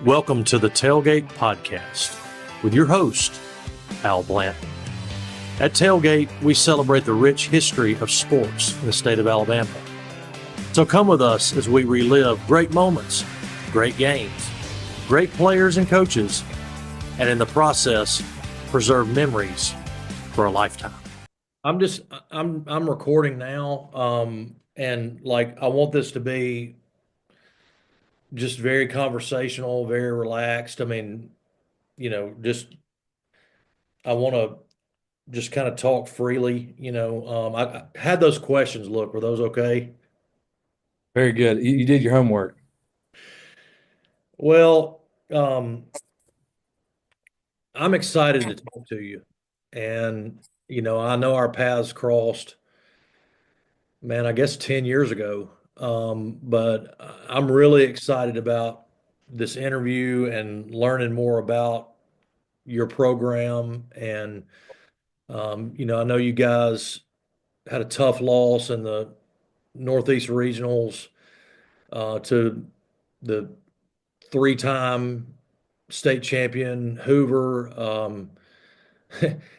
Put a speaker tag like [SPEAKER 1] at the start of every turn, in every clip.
[SPEAKER 1] Welcome to the Tailgate Podcast with your host, Al Blanton. At Tailgate, we celebrate the rich history of sports in the state of Alabama. So come with us as we relive great moments, great games, great players and coaches, and in the process, preserve memories for a lifetime. I'm recording now, and I want this to be just very conversational, very relaxed. I mean, I want to just kind of talk freely. I had those questions. Look, were those okay?
[SPEAKER 2] Very good. You did your homework.
[SPEAKER 1] Well, I'm excited to talk to you. And, I know our paths crossed, man, I guess 10 years ago. But I'm really excited about this interview and learning more about your program. And, I know you guys had a tough loss in the Northeast Regionals to the three-time state champion Hoover.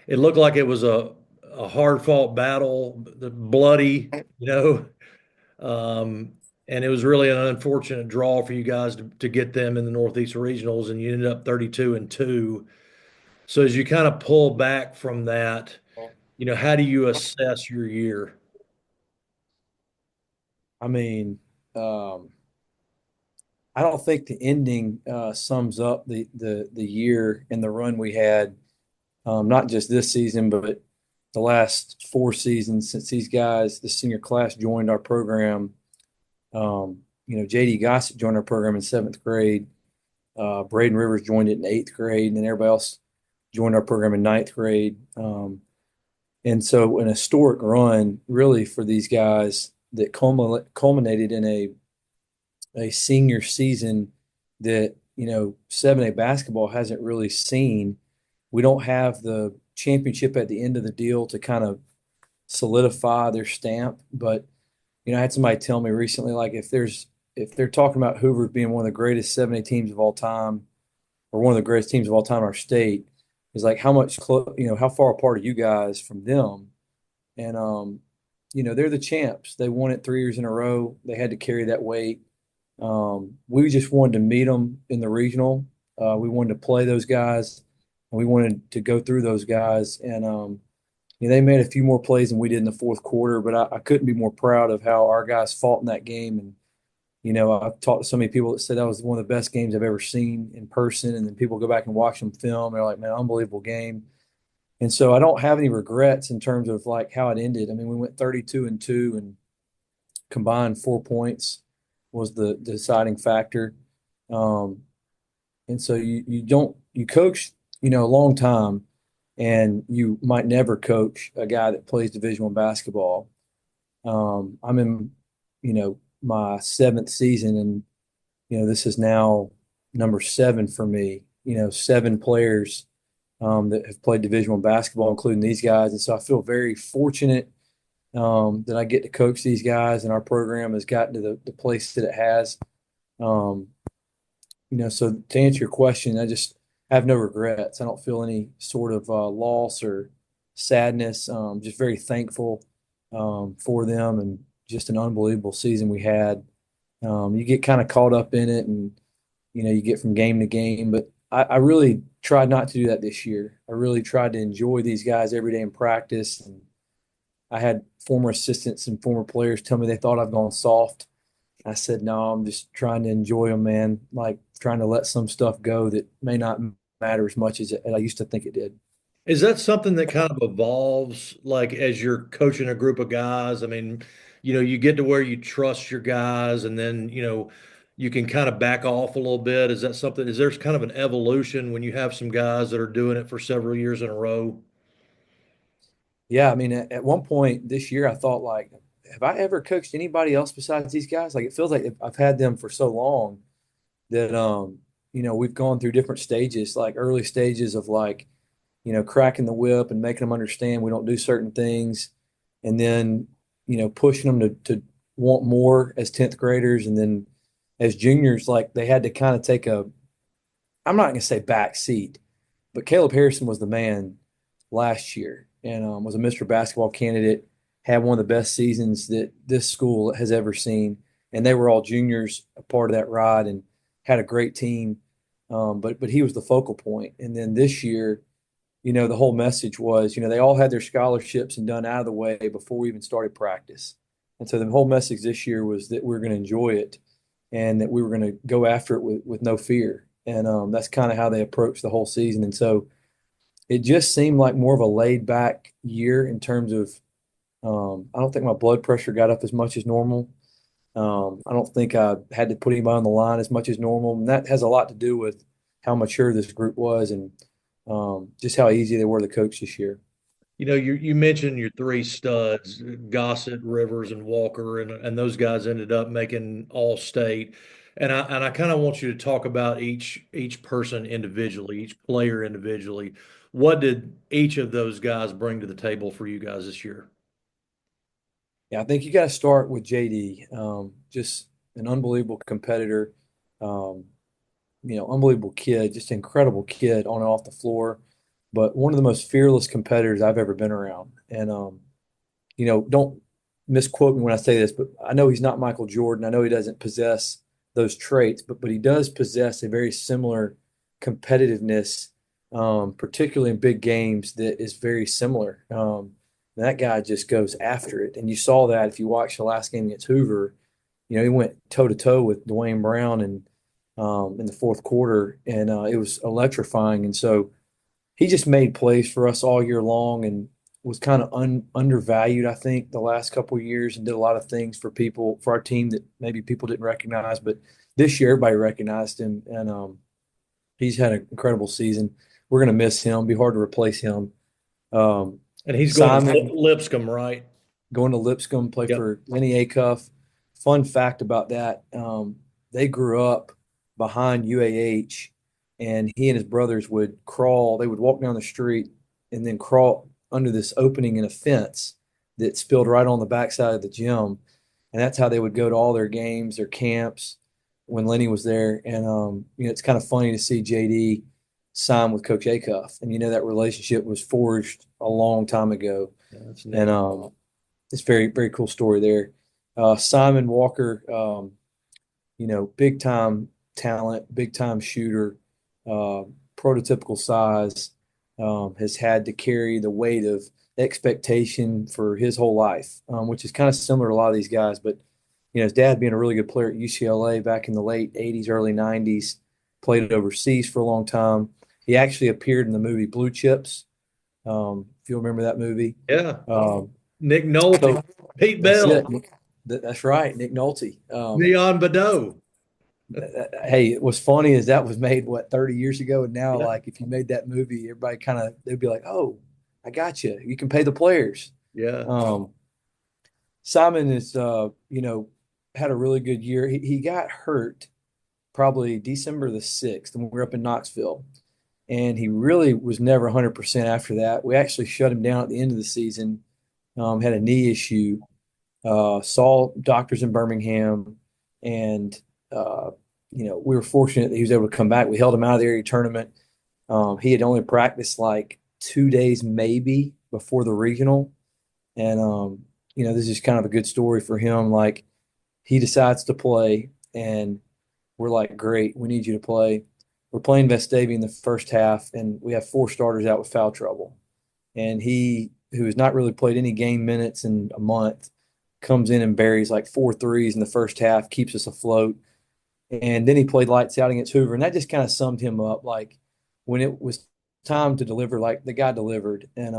[SPEAKER 1] It looked like it was a hard-fought battle, bloody, um, and it was really an unfortunate draw for you guys to get them in the Northeast Regionals, and you ended up 32-2. So as you kind of pull back from that, how do you assess your year?
[SPEAKER 2] I mean, um, I don't think the ending sums up the year and the run we had, not just this season, but the last four seasons since these guys, the senior class, joined our program. JD Gossett joined our program in seventh grade. Braden Rivers joined it in eighth grade, and then everybody else joined our program in ninth grade. And so an historic run really for these guys that culminated in a senior season that, 7A basketball hasn't really seen. We don't have the championship at the end of the deal to kind of solidify their stamp. But, I had somebody tell me recently, like if they're talking about Hoover being one of the greatest 7A teams of all time, or one of the greatest teams of all time in our state, is like how far apart are you guys from them? And they're the champs. They won it 3 years in a row. They had to carry that weight. We just wanted to meet them in the regional. We wanted to play those guys, and we wanted to go through those guys. And they made a few more plays than we did in the fourth quarter, but I couldn't be more proud of how our guys fought in that game. And I've talked to so many people that said that was one of the best games I've ever seen in person. And then people go back and watch them film. They're like, man, unbelievable game. And so I don't have any regrets in terms of like how it ended. I mean, we went 32-2 and combined 4 points was the deciding factor. Um, and so you coach, a long time, and you might never coach a guy that plays Division I basketball. I'm in, my seventh season, and this is now number 7 for me. 7 players that have played Division I basketball, including these guys, and so I feel very fortunate that I get to coach these guys, and our program has gotten to the place that it has. Um, so to answer your question, I just have no regrets. I don't feel any sort of loss or sadness. Just very thankful for them, and just an unbelievable season we had. You get kind of caught up in it, and you get from game to game. But I really tried not to do that this year. I really tried to enjoy these guys every day in practice. And I had former assistants and former players tell me they thought I've gone soft. I said, no, I'm just trying to enjoy them, man. Like trying to let some stuff go that may not matter as much as I used to think it did.
[SPEAKER 1] Is that something that kind of evolves like as you're coaching a group of guys? I mean, you get to where you trust your guys and then, you can kind of back off a little bit. Is there kind of an evolution when you have some guys that are doing it for several years in a row?
[SPEAKER 2] Yeah, I mean, at one point this year, I thought like, have I ever coached anybody else besides these guys? Like, it feels like I've had them for so long that we've gone through different stages, like early stages of like, cracking the whip and making them understand we don't do certain things, and then pushing them to want more as 10th graders, and then as juniors, like they had to kind of take I'm not going to say backseat, but Caleb Harrison was the man last year and was a Mr. Basketball candidate, had one of the best seasons that this school has ever seen. And they were all juniors, a part of that ride, and had a great team. But he was the focal point. And then this year, the whole message was, they all had their scholarships and done out of the way before we even started practice. And so the whole message this year was that we're going to enjoy it and that we were going to go after it with no fear. And that's kind of how they approached the whole season. And so it just seemed like more of a laid back year in terms of, I don't think my blood pressure got up as much as normal. I don't think I had to put anybody on the line as much as normal. And that has a lot to do with how mature this group was and just how easy they were to coach this year.
[SPEAKER 1] You mentioned your three studs, Gossett, Rivers, and Walker, and those guys ended up making all state. And I kind of want you to talk about each person individually, each player individually. What did each of those guys bring to the table for you guys this year?
[SPEAKER 2] Yeah, I think you got to start with JD. Just an unbelievable competitor, unbelievable kid, just incredible kid on and off the floor, but one of the most fearless competitors I've ever been around. And don't misquote me when I say this, but I know he's not Michael Jordan. I know he doesn't possess those traits, but he does possess a very similar competitiveness, particularly in big games, that is very similar. That guy just goes after it. And you saw that if you watched the last game against Hoover, he went toe to toe with Dwayne Brown and in the fourth quarter, and it was electrifying. And so he just made plays for us all year long and was kind of undervalued, I think, the last couple of years and did a lot of things for our team that maybe people didn't recognize. But this year, everybody recognized him, and he's had an incredible season. We're going to miss him. Be hard to replace him.
[SPEAKER 1] And he's going to
[SPEAKER 2] Simon
[SPEAKER 1] Lipscomb, right?
[SPEAKER 2] going to Lipscomb, play
[SPEAKER 1] Yep.
[SPEAKER 2] for Lenny Acuff. Fun fact about that, they grew up behind UAH, and he and his brothers would crawl. They would walk down the street and then crawl under this opening in a fence that spilled right on the backside of the gym. And that's how they would go to all their games, their camps when Lenny was there. And, it's kind of funny to see JD sign with Coach Acuff. And, that relationship was forged a long time ago.
[SPEAKER 1] Yeah, that's
[SPEAKER 2] And it's very, very cool story there. Simon Walker, big time talent, big time shooter, prototypical size, has had to carry the weight of expectation for his whole life, which is kind of similar to a lot of these guys. But, his dad being a really good player at UCLA back in the late 80s, early 90s, played overseas for a long time. He actually appeared in the movie Blue Chips, if you remember that movie.
[SPEAKER 1] Yeah.
[SPEAKER 2] Um,
[SPEAKER 1] Nick Nolte,
[SPEAKER 2] so
[SPEAKER 1] Pete
[SPEAKER 2] that's
[SPEAKER 1] Bell,
[SPEAKER 2] it. That's right, Nick Nolte.
[SPEAKER 1] Leon Badeau.
[SPEAKER 2] Hey, what's funny is that was made, 30 years ago? And now,
[SPEAKER 1] Yeah.
[SPEAKER 2] like, if you made that movie, everybody they'd be like, oh, I got you. You can pay the players.
[SPEAKER 1] Yeah.
[SPEAKER 2] Simon is, had a really good year. He got hurt probably December the 6th, and we were up in Knoxville. And he really was never 100% after that. We actually shut him down at the end of the season, had a knee issue, saw doctors in Birmingham, and we were fortunate that he was able to come back. We held him out of the area tournament. He had only practiced like 2 days maybe before the regional. And, this is kind of a good story for him. Like, he decides to play, and we're like, great, we need you to play. We're playing Vestavia in the first half, and we have 4 starters out with foul trouble. And he, who has not really played any game minutes in a month, comes in and buries like 4 threes in the first half, keeps us afloat. And then he played lights out against Hoover, and that just kind of summed him up. Like, when it was time to deliver, like, the guy delivered. And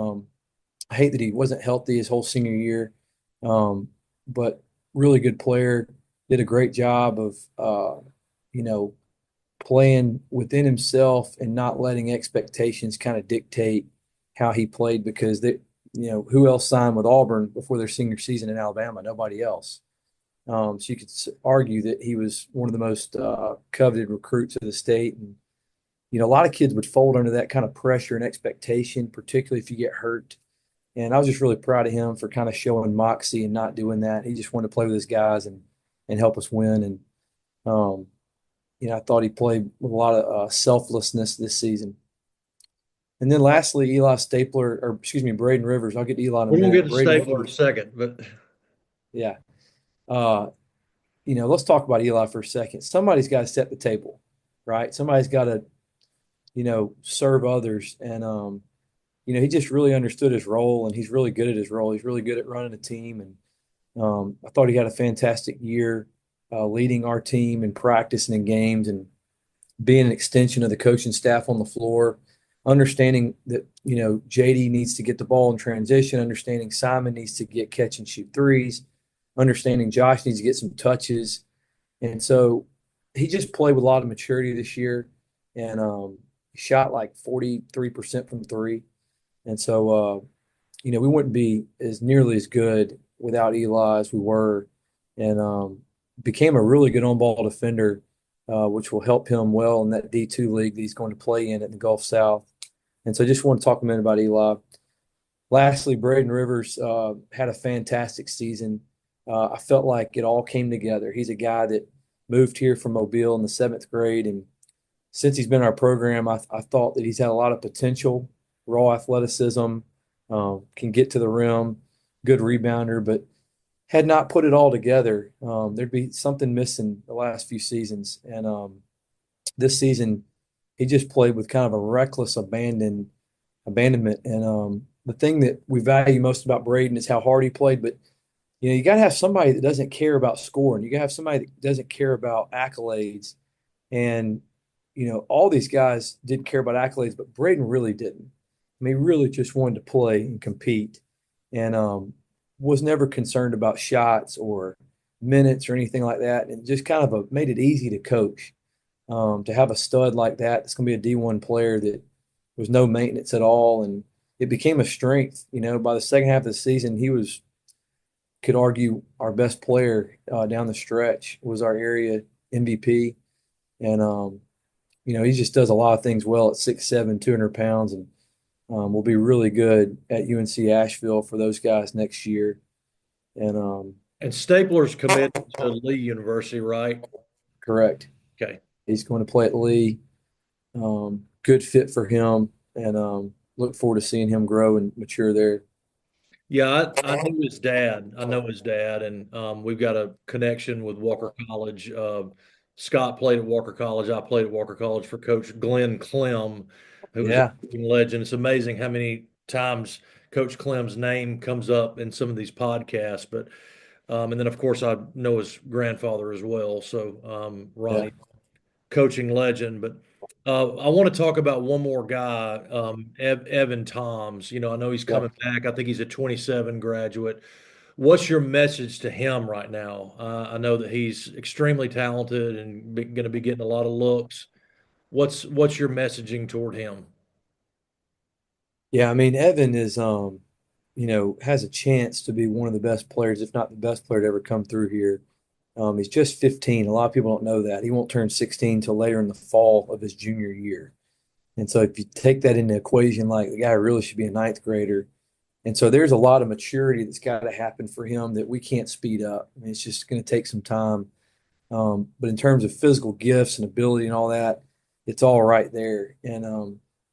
[SPEAKER 2] I hate that he wasn't healthy his whole senior year, but really good player, did a great job of, playing within himself and not letting expectations kind of dictate how he played, because who else signed with Auburn before their senior season in Alabama? Nobody else. So you could argue that he was one of the most coveted recruits of the state. And, a lot of kids would fold under that kind of pressure and expectation, particularly if you get hurt. And I was just really proud of him for kind of showing moxie and not doing that. He just wanted to play with his guys and help us win. And I thought he played with a lot of selflessness this season. And then lastly, Braden Rivers. I'll get to Eli in a
[SPEAKER 3] We're gonna
[SPEAKER 2] minute.
[SPEAKER 3] get to
[SPEAKER 2] Braden
[SPEAKER 3] Stapler in a
[SPEAKER 2] Rivers,
[SPEAKER 3] second, but
[SPEAKER 2] yeah. Uh, let's talk about Eli for a second. Somebody's got to set the table, right? Somebody's got to, serve others. And, he just really understood his role, and he's really good at his role. He's really good at running a team. And I thought he had a fantastic year leading our team and practicing in games and being an extension of the coaching staff on the floor, understanding that, JD needs to get the ball in transition, understanding Simon needs to get catch and shoot threes, understanding Josh needs to get some touches. And so he just played with a lot of maturity this year, and he shot like 43% from three. And so, we wouldn't be as nearly as good without Eli as we were, and became a really good on-ball defender, which will help him well in that D2 league that he's going to play in at the Gulf South. And so I just want to talk a minute about Eli. Lastly, Braden Rivers had a fantastic season. I felt like it all came together. He's a guy that moved here from Mobile in the seventh grade, and since he's been in our program, I thought that he's had a lot of potential, raw athleticism, can get to the rim, good rebounder, but had not put it all together. There'd be something missing the last few seasons, and this season he just played with kind of a reckless abandonment. And the thing that we value most about Braden is how hard he played, but you got to have somebody that doesn't care about scoring. You got to have somebody that doesn't care about accolades. And, all these guys didn't care about accolades, but Braden really didn't. I mean, he really just wanted to play and compete, and was never concerned about shots or minutes or anything like that. And just kind of made it easy to coach. To have a stud like that, it's going to be a D1 player that was no maintenance at all. And it became a strength. By the second half of the season, could argue our best player down the stretch, was our area MVP. And, he just does a lot of things well at 6'7", 200 pounds, and will be really good at UNC Asheville for those guys next year. And
[SPEAKER 3] and Stapler's committed to Lee University, right?
[SPEAKER 2] correct.
[SPEAKER 3] Okay.
[SPEAKER 2] He's going to play at Lee. Good fit for him, and look forward to seeing him grow and mature there.
[SPEAKER 3] Yeah, I knew his dad. I know his dad, and we've got a connection with Walker College. Scott played at Walker College. I played at Walker College for Coach Glenn Clem, who was a
[SPEAKER 2] Yeah,
[SPEAKER 3] coaching legend. It's amazing how many times Coach Clem's name comes up in some of these podcasts. But and then of course I know his grandfather as well. So
[SPEAKER 2] yeah,
[SPEAKER 3] Ronnie, coaching legend. But I want to talk about one more guy, Evan Toms. I know he's
[SPEAKER 2] yeah.
[SPEAKER 3] coming back. I think he's a 27 graduate. What's your message to him right now? I know that he's extremely talented and going to be getting a lot of looks. What's your messaging toward him?
[SPEAKER 2] Yeah, I mean, Evan is, has a chance to be one of the best players, if not the best player to ever come through here. He's just 15. A lot of people don't know that. He won't turn 16 till later in the fall of his junior year. And so if you take that into equation, like the guy really should be a ninth grader. And so there's a lot of maturity that's got to happen for him that we can't speed up. I mean, it's just going to take some time. But in terms of physical gifts and ability and all that, it's all right there. And I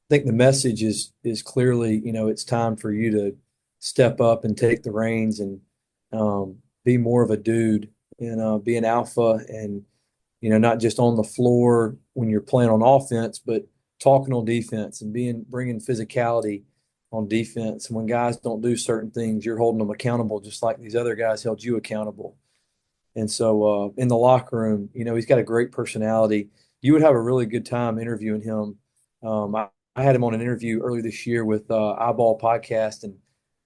[SPEAKER 2] think the message is clearly, it's time for you to step up and take the reins and be more of a dude and be an alpha, and not just on the floor when you're playing on offense, but talking on defense and bringing physicality on defense. And when guys don't do certain things, you're holding them accountable, just like these other guys held you accountable. And so in the locker room, he's got a great personality. You would have a really good time interviewing him. I had him on an interview earlier this year with Eyeball Podcast, and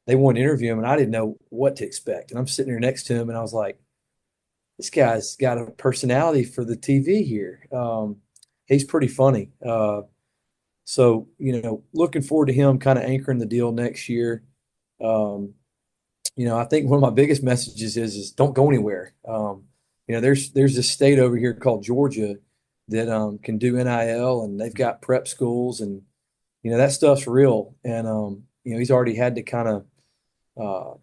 [SPEAKER 2] they wanted to interview him, and I didn't know what to expect. And I'm sitting there next to him, and I was like, this guy's got a personality for the TV here. He's pretty funny. So, looking forward to him kind of anchoring the deal next year. Um, I think one of my biggest messages is don't go anywhere. There's this state over here called Georgia that can do NIL, and they've got prep schools, and that stuff's real. And he's already had to kind of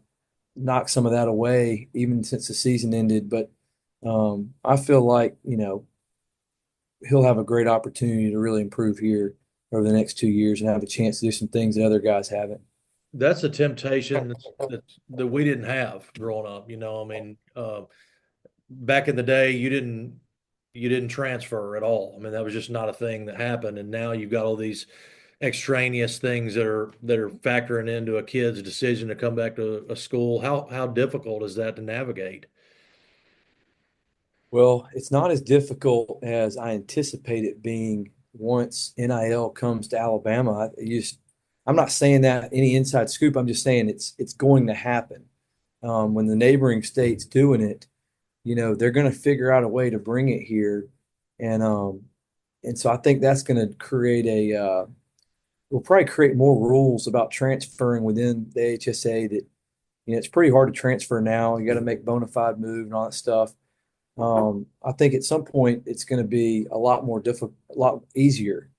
[SPEAKER 2] knock some of that away even since the season ended. But I feel like he'll have a great opportunity to really improve here over the next 2 years and have a chance to do some things that other guys haven't.
[SPEAKER 3] That's a temptation that we didn't have growing up. I mean, back in the day, you didn't transfer at all. I mean, that was just not a thing that happened. And now you've got all these extraneous things that are factoring into a kid's decision to come back to a school. How difficult is that to navigate?
[SPEAKER 2] Well, it's not as difficult as I anticipate it being once NIL comes to Alabama. I'm not saying that any inside scoop. I'm just saying it's going to happen. When the neighboring state's doing it, they're going to figure out a way to bring it here, and so I think that's going to create will probably create more rules about transferring within the HSA that, it's pretty hard to transfer now. You got to make bona fide move and all that stuff. I think at some point it's going to be a lot more difficult, a lot easier.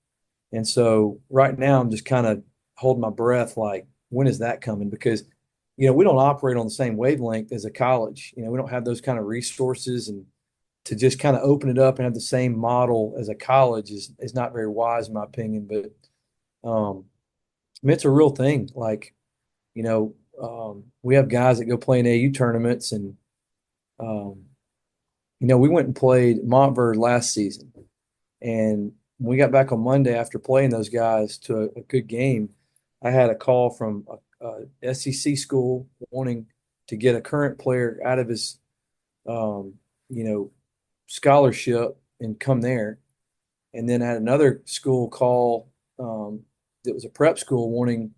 [SPEAKER 2] And so right now I'm just kind of holding my breath, like, when is that coming? Because, we don't operate on the same wavelength as a college. We don't have those kind of resources, and to just kind of open it up and have the same model as a college is not very wise in my opinion. But I mean, it's a real thing. Like, we have guys that go play in AU tournaments, and we went and played Montverde last season, and when we got back on Monday after playing those guys to a good game, I had a call from a SEC school wanting to get a current player out of his, scholarship and come there. And then I had another school call that was a prep school wanting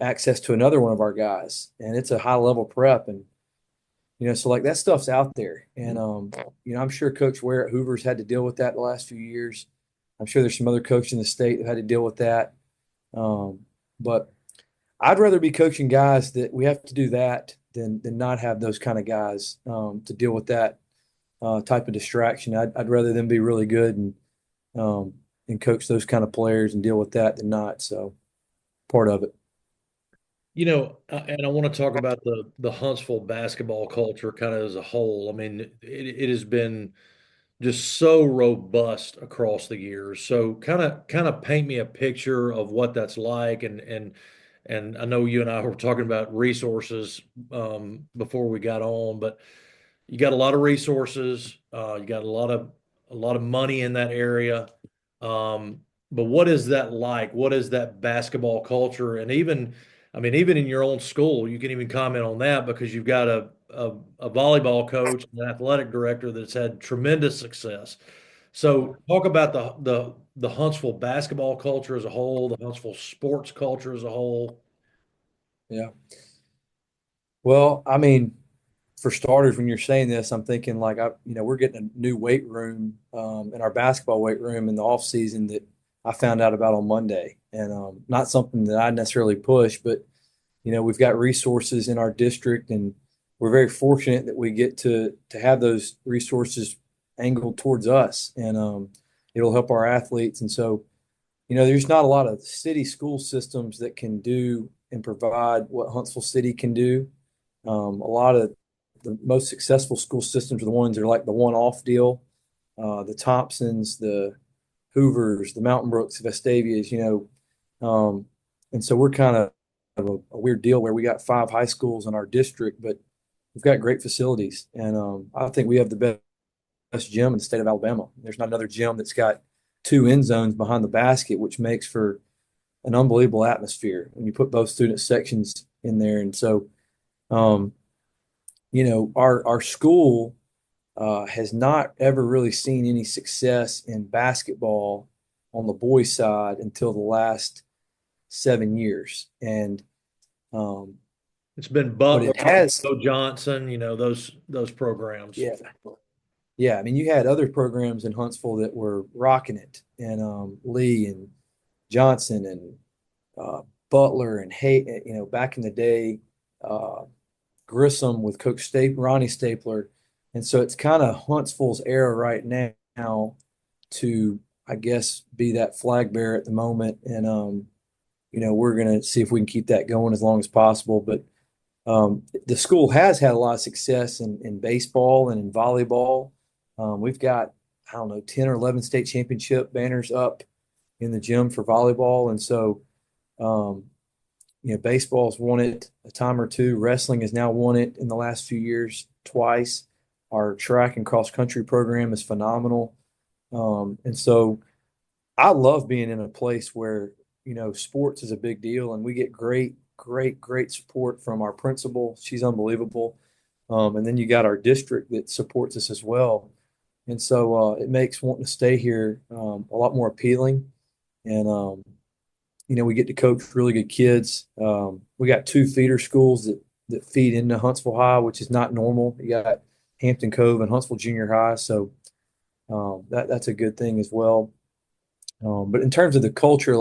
[SPEAKER 2] access to another one of our guys. And it's a high level prep. And, so like that stuff's out there. And, I'm sure Coach Ware at Hoover's had to deal with that the last few years. I'm sure there's some other coaches in the state that had to deal with that. But I'd rather be coaching guys that we have to do that than not have those kind of guys to deal with that type of distraction. I'd rather them be really good and coach those kind of players and deal with that than not. So part of it.
[SPEAKER 3] And I want to talk about the Huntsville basketball culture kind of as a whole. I mean, it has been just so robust across the years. So kind of paint me a picture of what that's like. And I know you and I were talking about resources before we got on, but you got a lot of resources. You got a lot of money in that area. But what is that like? What is that basketball culture? And even in your own school, you can even comment on that because you've got a volleyball coach and an athletic director that's had tremendous success. So talk about the Huntsville basketball culture as a whole, the Huntsville sports culture as a whole.
[SPEAKER 2] Yeah. Well, I mean, for starters, when you're saying this, I'm thinking like we're getting a new weight room in our basketball weight room in the off season that I found out about on Monday, and not something that I necessarily push, but we've got resources in our district, and we're very fortunate that we get to have those resources angled towards us, and it'll help our athletes. And so, there's not a lot of city school systems that can do and provide what Huntsville City can do. A lot of the most successful school systems are the ones that are like the one-off deal, the Thompsons, the Hoovers, the Mountain Brooks, the Vestavias, and so we're kind of a weird deal where we got 5 high schools in our district, but we've got great facilities, and I think we have the best gym in the state of Alabama. There's not another gym that's got 2 end zones behind the basket, which makes for an unbelievable atmosphere when you put both student sections in there. And so, our school has not ever really seen any success in basketball on the boys' side until the last 7 years. And
[SPEAKER 3] It's been
[SPEAKER 2] but
[SPEAKER 3] Butler,
[SPEAKER 2] it has,
[SPEAKER 3] Bo Johnson, those programs.
[SPEAKER 2] yeah, yeah. I mean, you had other programs in Huntsville that were rocking it, and Lee and Johnson and Butler and Hay, back in the day, Grissom with Coach Ronnie Stapler. And so it's kind of Huntsville's era right now to, I guess, be that flag bearer at the moment. And, we're going to see if we can keep that going as long as possible. But the school has had a lot of success in baseball and in volleyball. We've got, I don't know, 10 or 11 state championship banners up in the gym for volleyball. And so, um, baseball's won it a time or two. Wrestling has now won it in the last few years twice. Our track and cross country program is phenomenal. And so I love being in a place where, sports is a big deal and we get great, great, great support from our principal. She's unbelievable. And then you got our district that supports us as well. And so it makes wanting to stay here a lot more appealing. And, we get to coach really good kids. We got two feeder schools that feed into Huntsville High, which is not normal. You got Hampton Cove and Huntsville Junior High. So that's a good thing as well. But in terms of the culture,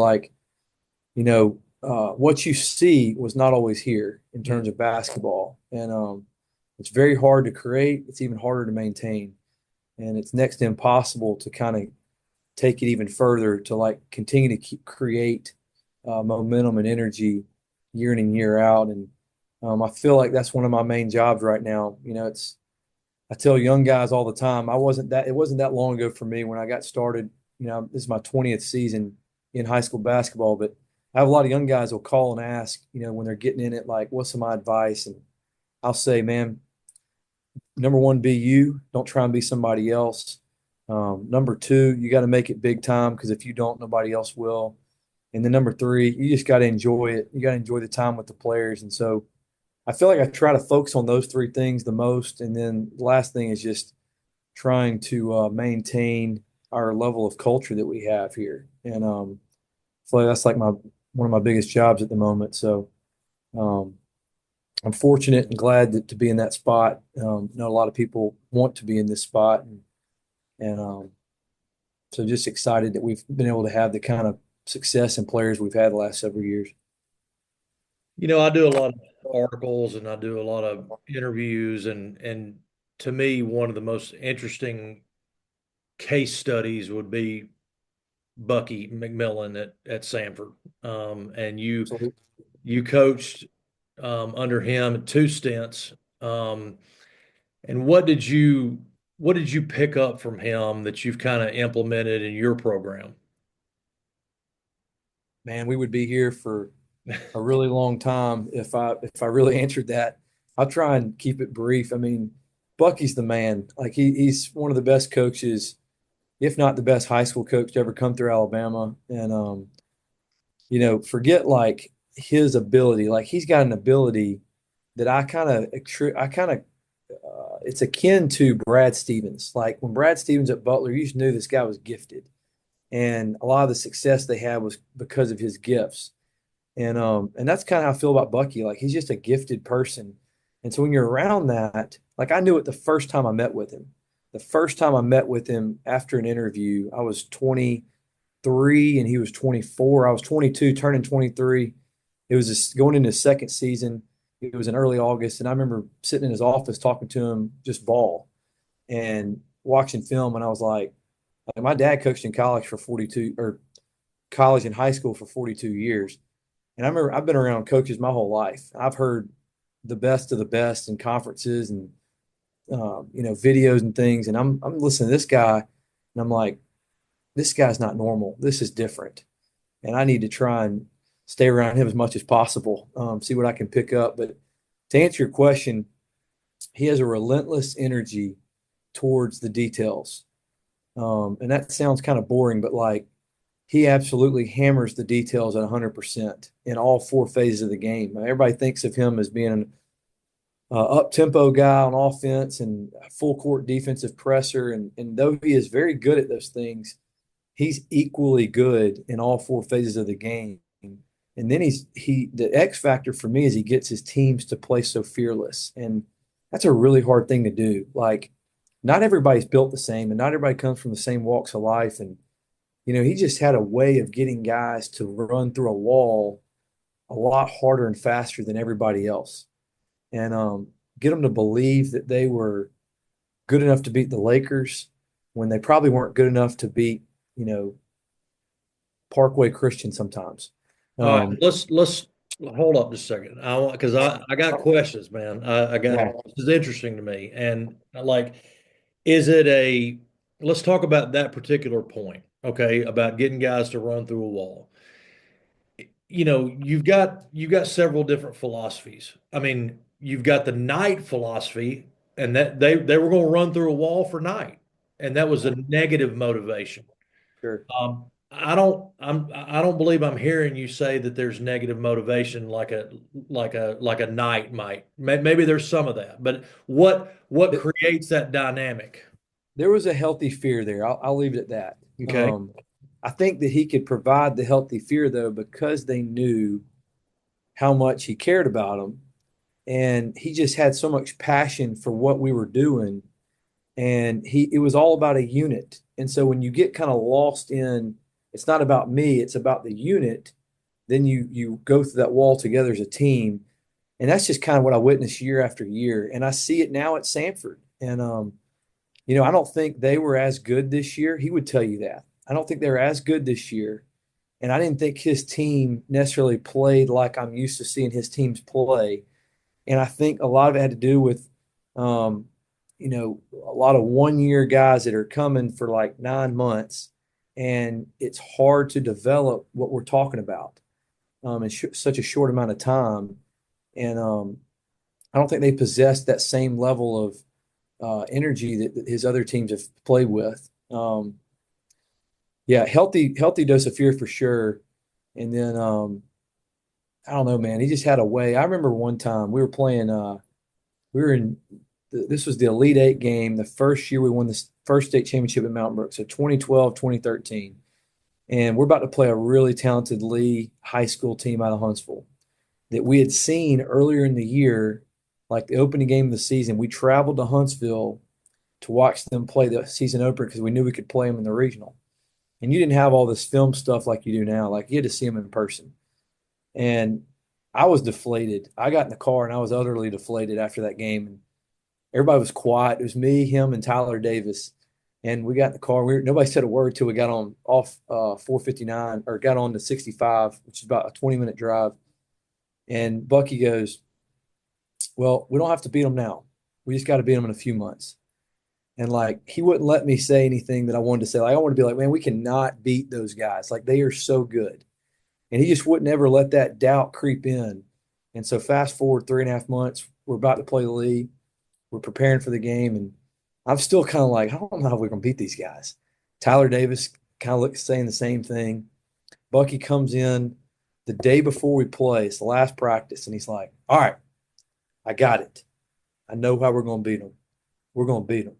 [SPEAKER 2] what you see was not always here in terms of basketball. And it's very hard to create. It's even harder to maintain. And it's next to impossible to kind of take it even further to continue to create momentum and energy year in and year out. And I feel like that's one of my main jobs right now. I tell young guys all the time, it wasn't that long ago for me when I got started. This is my 20th season in high school basketball, but I have a lot of young guys who'll call and ask, when they're getting in it, what's my advice? And I'll say, man, number one, be you. Don't try and be somebody else. Number two, you got to make it big time because if you don't, nobody else will. And then number three, you just got to enjoy it. You got to enjoy the time with the players. And so I feel like I try to focus on those three things the most. And then the last thing is just trying to maintain our level of culture that we have here. And so that's one of my biggest jobs at the moment. So I'm fortunate and glad to be in that spot. I know a lot of people want to be in this spot. And so just excited that we've been able to have the kind of success and players we've had the last several years.
[SPEAKER 3] I do a lot of articles and I do a lot of interviews and to me, one of the most interesting case studies would be Bucky McMillan at Samford. And you coached under him two stints. And what did you pick up from him that you've kind of implemented in your program?
[SPEAKER 2] Man, we would be here for a really long time if I really answered that. I'll try and keep it brief. I mean, Bucky's the man. He's one of the best coaches, if not the best high school coach to ever come through Alabama. And forget his ability. He's got an ability that I kind of it's akin to Brad Stevens. When Brad Stevens at Butler, you just knew this guy was gifted. And a lot of the success they had was because of his gifts. And that's kind of how I feel about Bucky. He's just a gifted person. And so when you're around that, I knew it the first time I met with him. The first time I met with him after an interview, I was 23 and he was 24. I was 22, turning 23. It was going into his second season. It was in early August. And I remember sitting in his office talking to him just ball and watching film. And I was like, my dad coached in college for 42 or college and high school for 42 years. And I remember I've been around coaches my whole life. I've heard the best of the best in conferences and, videos and things. And I'm listening to this guy and I'm like, this guy's not normal. This is different. And I need to try and stay around him as much as possible, see what I can pick up. But to answer your question, he has a relentless energy towards the details. And that sounds kind of boring, but he absolutely hammers the details at 100% in all four phases of the game. Everybody thinks of him as being an up-tempo guy on offense and full court defensive presser. And though he is very good at those things, he's equally good in all four phases of the game. And then the X factor for me is he gets his teams to play so fearless. And that's a really hard thing to do. Not everybody's built the same and not everybody comes from the same walks of life. And, he just had a way of getting guys to run through a wall a lot harder and faster than everybody else. And get them to believe that they were good enough to beat the Lakers when they probably weren't good enough to beat, Parkway Christian sometimes.
[SPEAKER 3] All right, let's hold up just a second. Because I got questions, man. I got
[SPEAKER 2] Yeah.
[SPEAKER 3] This is interesting to me. And is it let's talk about that particular point, okay, about getting guys to run through a wall. You've got several different philosophies. I mean, you've got the Knight philosophy, and that they were going to run through a wall for Knight, and that was a negative motivation.
[SPEAKER 2] Sure.
[SPEAKER 3] I don't believe I'm hearing you say that there's negative motivation like a Knight might. Maybe there's some of that, but what
[SPEAKER 2] Th-
[SPEAKER 3] creates that dynamic?
[SPEAKER 2] There was a healthy fear there. I'll leave it at that.
[SPEAKER 3] Okay.
[SPEAKER 2] I think that he could provide the healthy fear though, because they knew how much he cared about them, and he just had so much passion for what we were doing, and it was all about a unit. And so when you get kind of lost in, it's not about me, it's about the unit, then you go through that wall together as a team. And that's just kind of what I witnessed year after year. And I see it now at Samford. And I don't think they were as good this year. He would tell you that. I don't think they were as good this year. And I didn't think his team necessarily played like I'm used to seeing his teams play. And I think a lot of it had to do with, um, a lot of 1 year guys that are coming for like 9 months. And it's hard to develop what we're talking about in such a short amount of time. And I don't think they possess that same level of energy that his other teams have played with. Yeah, healthy dose of fear for sure. And then I don't know, man. He just had a way. I remember one time we were playing. We were in. This was the Elite Eight game. The first year we won the first state championship at Mountain Brook. So 2012, 2013, and we're about to play a really talented Lee high school team out of Huntsville that we had seen earlier in the year, like the opening game of the season. We traveled to Huntsville to watch them play the season opener because we knew we could play them in the regional. And you didn't have all this film stuff like you do now. Like you had to see them in person. And I was deflated. I got in the car and I was utterly deflated after that game. And everybody was quiet. It was me, him, and Tyler Davis. And we got in the car. Nobody said a word till we got on off 459 or got on to 65, which is about a 20-minute drive. And Bucky goes, "Well, we don't have to beat them now. We just got to beat them in a few months." And like he wouldn't let me say anything that I wanted to say. Like I want to be like, "Man, we cannot beat those guys. Like they are so good." And he just wouldn't ever let that doubt creep in. And so fast forward 3.5 months, we're about to play the league. We're preparing for the game, and I'm still kind of like, I don't know how we're gonna beat these guys. Tyler Davis kind of looks saying the same thing. Bucky comes in the day before we play. It's the last practice, and he's like, "All right, I got it. I know how we're gonna beat them. We're gonna beat them."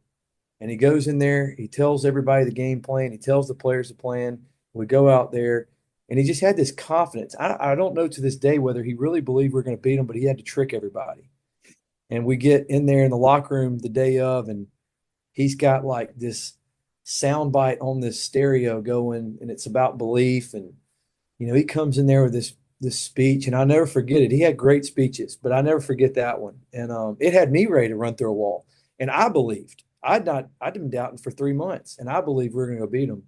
[SPEAKER 2] And he goes in there. He tells everybody the game plan. He tells the players the plan. We go out there, and he just had this confidence. I don't know to this day whether he really believed we are going to beat them, but he had to trick everybody. And we get in there in the locker room the day of, and he's got like this sound bite on this stereo going, and it's about belief. And he comes in there with this speech, and I'll never forget it. He had great speeches, but I never forget that one. And it had me ready to run through a wall. And I believed. I'd been doubting for 3 months, and I believed we were going to go beat them.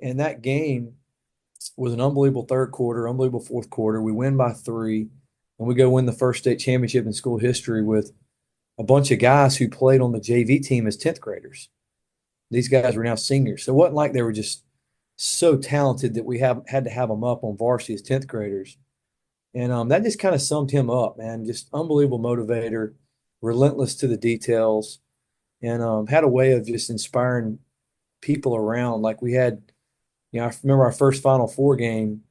[SPEAKER 2] And that game was an unbelievable third quarter, unbelievable fourth quarter. We win by 3, and we go win the first state championship in school history with a bunch of guys who played on the JV team as 10th graders. These guys were now seniors. So it wasn't like they were just so talented that we had to have them up on varsity as 10th graders. And that just kind of summed him up, man. Just unbelievable motivator, relentless to the details, and had a way of just inspiring people around. Like we had, I remember our first Final Four game.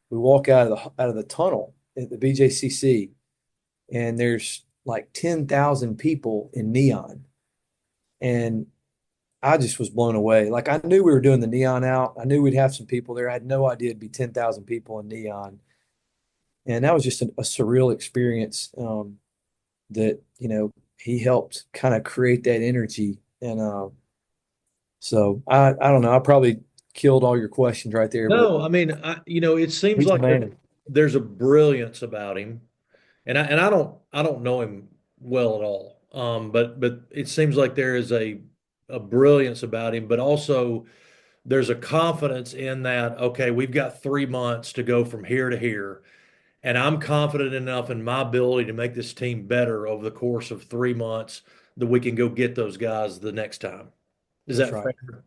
[SPEAKER 2] We walk out of the tunnel at the BJCC, and there's like 10,000 people in neon, and I just was blown away. Like I knew we were doing the neon out. I knew we'd have some people there. I had no idea it'd be 10,000 people in neon, and that was just a surreal experience. That he helped kind of create that energy, and so I don't know. I probably killed all your questions right there, but
[SPEAKER 3] No, I mean, it seems
[SPEAKER 2] he's the
[SPEAKER 3] like
[SPEAKER 2] man.
[SPEAKER 3] there's a brilliance about him, and I don't know him well at all. But it seems like there is a brilliance about him, but also there's a confidence in that. Okay, we've got 3 months to go from here to here, and I'm confident enough in my ability to make this team better over the course of 3 months that we can go get those guys the next time. Is
[SPEAKER 2] That's
[SPEAKER 3] that
[SPEAKER 2] right.
[SPEAKER 3] fair?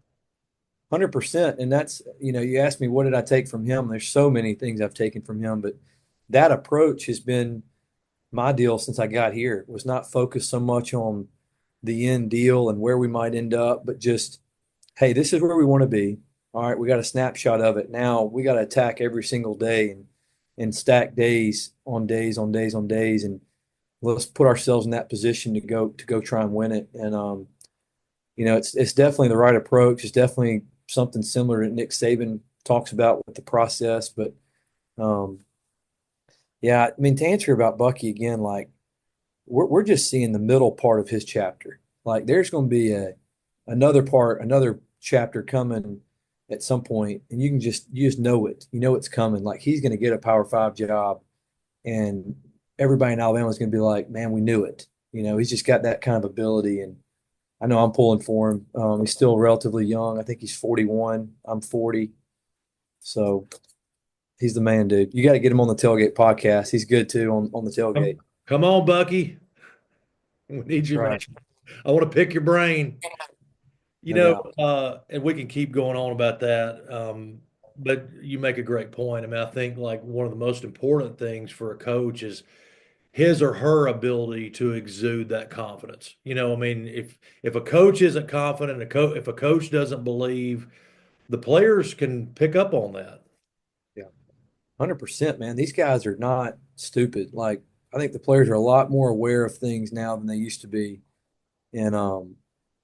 [SPEAKER 2] 100%. And that's, you asked me, what did I take from him? There's so many things I've taken from him, but that approach has been my deal since I got here. It was not focused so much on the end deal and where we might end up, but just, hey, this is where we want to be. All right, we got a snapshot of it. Now we got to attack every single day and stack days on days on days on days, and let's put ourselves in that position to go try and win it. And it's definitely the right approach. It's definitely something similar that Nick Saban talks about with the process. But um, yeah, I mean, to answer about Bucky again, like we're just seeing the middle part of his chapter. Like there's going to be another chapter coming at some point, and you just know it. You know it's coming. Like he's going to get a Power Five job, and everybody in Alabama is going to be like, "Man, we knew it." He's just got that kind of ability, and I know I'm pulling for him. He's still relatively young. I think he's 41. I'm 40, so he's the man, dude. You got to get him on the Tailgate podcast. He's good too on the tailgate.
[SPEAKER 3] Come on, Bucky. We need
[SPEAKER 2] That's
[SPEAKER 3] you, man.
[SPEAKER 2] right.
[SPEAKER 3] I want to pick your brain.
[SPEAKER 2] No doubt.
[SPEAKER 3] And we can keep going on about that. But you make a great point. I mean, I think like one of the most important things for a coach is his or her ability to exude that confidence. I mean, if a coach isn't confident, if a coach doesn't believe, the players can pick up on that.
[SPEAKER 2] Yeah. 100%, man. These guys are not stupid. Like I think the players are a lot more aware of things now than they used to be. And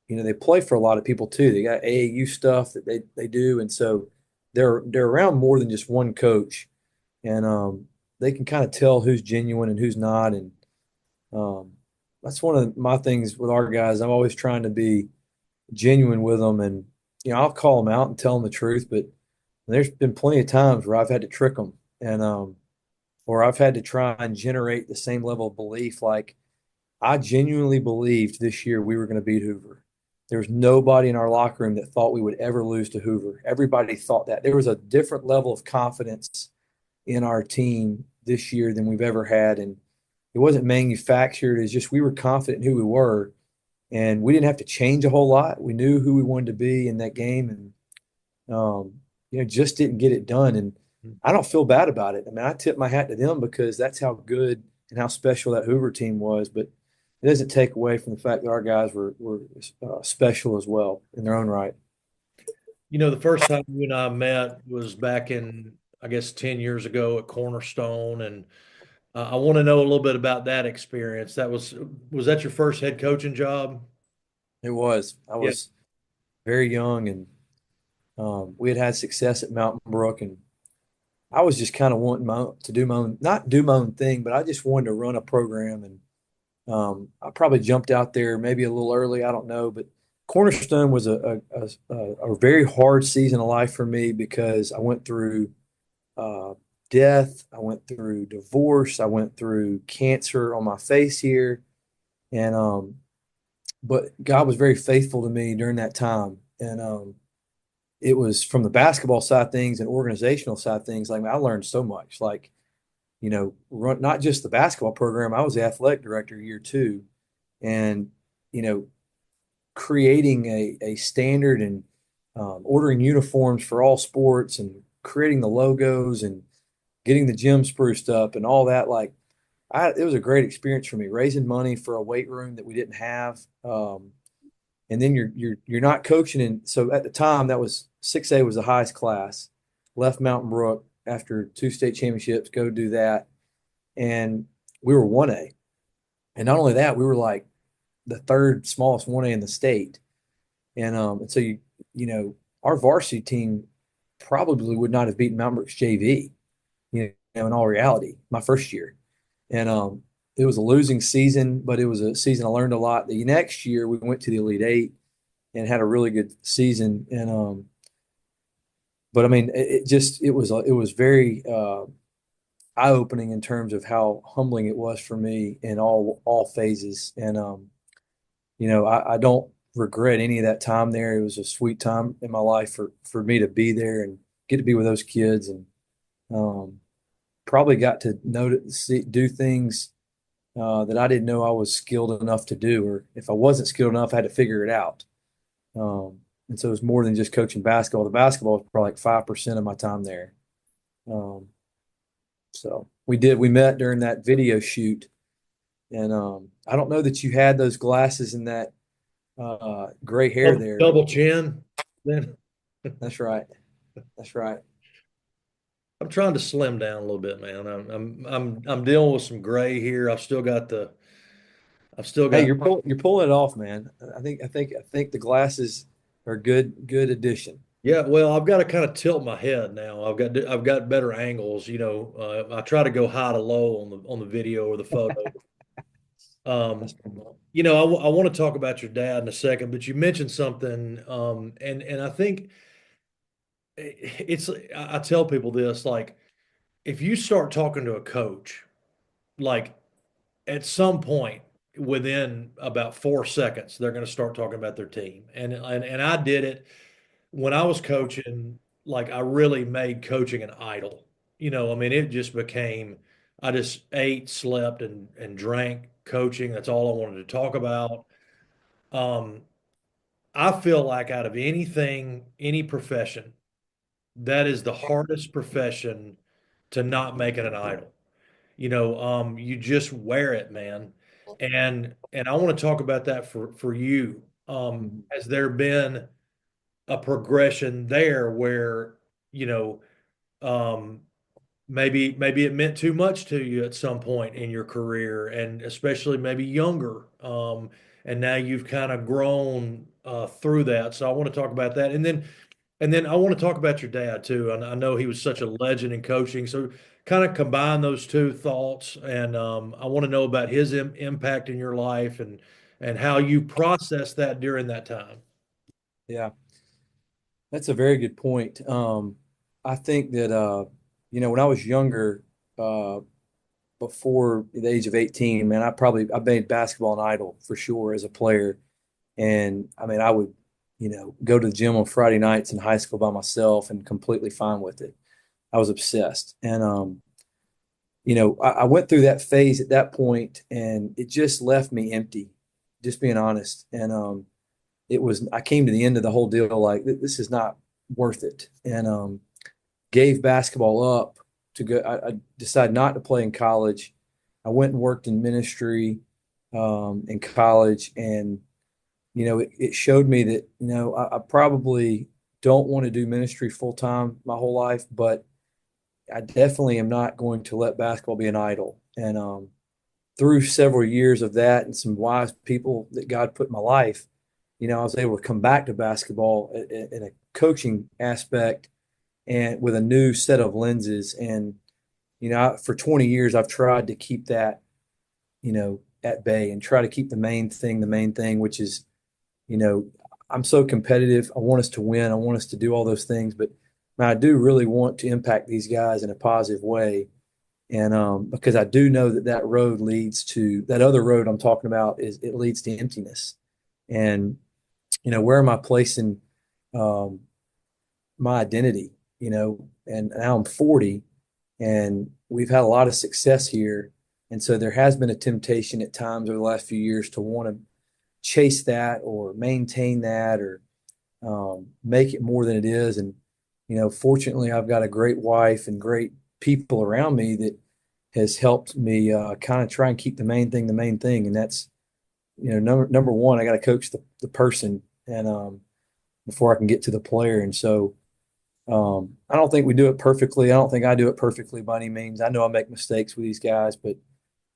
[SPEAKER 2] they play for a lot of people too. They got AAU stuff that they do, and so they're around more than just one coach, and they can kind of tell who's genuine and who's not. And um, that's one of my things with our guys. I'm always trying to be genuine with them, and I'll call them out and tell them the truth. But there's been plenty of times where I've had to trick them, and or I've had to try and generate the same level of belief. Like I genuinely believed this year we were going to beat Hoover. There was nobody in our locker room that thought we would ever lose to Hoover. Everybody thought that. There was a different level of confidence in our team this year than we've ever had. And it wasn't manufactured. It's just we were confident in who we were. And we didn't have to change a whole lot. We knew who we wanted to be in that game. And, just didn't get it done. And I don't feel bad about it. I mean, I tip my hat to them because that's how good and how special that Hoover team was. But it doesn't take away from the fact that our guys were special as well in their own right.
[SPEAKER 3] The first time you and I met was back in, I guess, 10 years ago at Cornerstone. And I want to know a little bit about that experience. Was that your first head coaching job?
[SPEAKER 2] It was. I
[SPEAKER 3] Yeah.
[SPEAKER 2] was very young, and we had success at Mountain Brook, and I was just kind of wanting to do my own, not do my own thing, but I just wanted to run a program. And I probably jumped out there maybe a little early. I don't know, but Cornerstone was a very hard season of life for me because I went through uh, death, I went through divorce, I went through cancer on my face here, and but God was very faithful to me during that time, and it was from the basketball side of things and organizational side of things. Like I learned so much, like not just the basketball program. I was the athletic director year two, and you know, creating a standard and ordering uniforms for all sports and creating the logos and getting the gym spruced up and all that. Like, it was a great experience for me, raising money for a weight room that we didn't have. And then you're not coaching, and so at the time that was 6A was the highest class. Left Mountain Brook after two state championships, go do that, and we were 1A. And not only that, we were like the third smallest 1A in the state. And so our varsity team probably would not have beaten Mountain Brook's JV, in all reality, my first year. And it was a losing season, but it was a season I learned a lot. The next year we went to the Elite Eight and had a really good season. And but I mean, it was very eye opening in terms of how humbling it was for me in all phases. And I don't regret any of that time there. It was a sweet time in my life for me to be there and get to be with those kids, and probably got to do things that I didn't know I was skilled enough to do, or if I wasn't skilled enough, I had to figure it out. And so it was more than just coaching basketball. The basketball was probably like 5% of my time there. Um, so we met during that video shoot. And I don't know that you had those glasses and that gray hair there, but
[SPEAKER 3] Double chin. Then
[SPEAKER 2] that's right. That's right.
[SPEAKER 3] I'm trying to slim down a little bit, man. I'm dealing with some gray here. I've still
[SPEAKER 2] Hey,
[SPEAKER 3] got
[SPEAKER 2] you're pulling it off, man. I think the glasses are good addition.
[SPEAKER 3] yeah, well, I've got to kind of tilt my head now. I've got better angles, you know. I try to go high to low on the video or the photo.
[SPEAKER 2] That's
[SPEAKER 3] Um, you know, I want to talk about your dad in a second, but you mentioned something, and I think I tell people this, like if you start talking to a coach, like at some point within about 4 seconds, they're going to start talking about their team, and I did it when I was coaching. Like I really made coaching an idol. You know, I mean, it just became I just ate, slept, and drank coaching. That's all I wanted to talk about. Um, I feel like out of anything, any profession, that is the hardest profession to not make it an idol. You know, you just wear it, man. And I want to talk about that for you.
[SPEAKER 2] Mhm.
[SPEAKER 3] Has there been a progression there where, you know, um, maybe it meant too much to you at some point in your career, and especially maybe younger. And now you've kind of grown through that. So I want to talk about that, and then I want to talk about your dad too. I know he was such a legend in coaching. So kind of combine those two thoughts, and I want to know about his impact in your life and how you process that during that time.
[SPEAKER 2] Yeah, that's a very good point. I think that when I was younger, uh, before the age of 18, man, I made basketball an idol for sure as a player. And I mean, I would, go to the gym on Friday nights in high school by myself and completely fine with it. I was obsessed. And I went through that phase at that point and it just left me empty, just being honest. And I came to the end of the whole deal like this is not worth it. And gave basketball up to go. I decided not to play in college. I went and worked in ministry in college, and it showed me that I probably don't want to do ministry full time my whole life, but I definitely am not going to let basketball be an idol. And through several years of that, and some wise people that God put in my life, I was able to come back to basketball in a coaching aspect and with a new set of lenses. And, for 20 years, I've tried to keep that, at bay and try to keep the main thing, which is, you know, I'm so competitive. I want us to win. I want us to do all those things, but man, I do really want to impact these guys in a positive way. And because I do know that road leads to that other road I'm talking about is it leads to emptiness. And, where am I placing um, my identity, and now I'm 40 and we've had a lot of success here. And so there has been a temptation at times over the last few years to want to chase that or maintain that or make it more than it is. And, fortunately, I've got a great wife and great people around me that has helped me kind of try and keep the main thing. And that's, number one, I got to coach the person and before I can get to the player. And so, I don't think we do it perfectly. I don't think I do it perfectly by any means. I know I make mistakes with these guys, but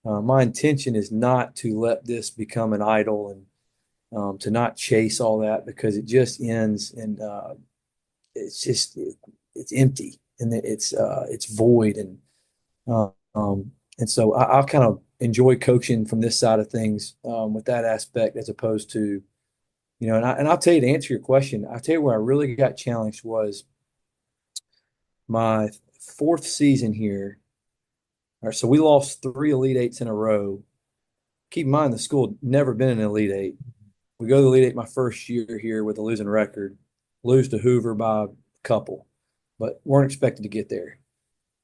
[SPEAKER 2] my intention is not to let this become an idol and to not chase all that because it just ends and it's empty and it's void and so I'll kind of enjoy coaching from this side of things with that aspect as opposed to and I'll tell you to answer your question. I'll tell you where I really got challenged was my fourth season here. All right, so we lost three Elite Eights in a row. Keep in mind, the school had never been in an Elite Eight. We go to the Elite Eight my first year here with a losing record, lose to Hoover by a couple, but weren't expected to get there.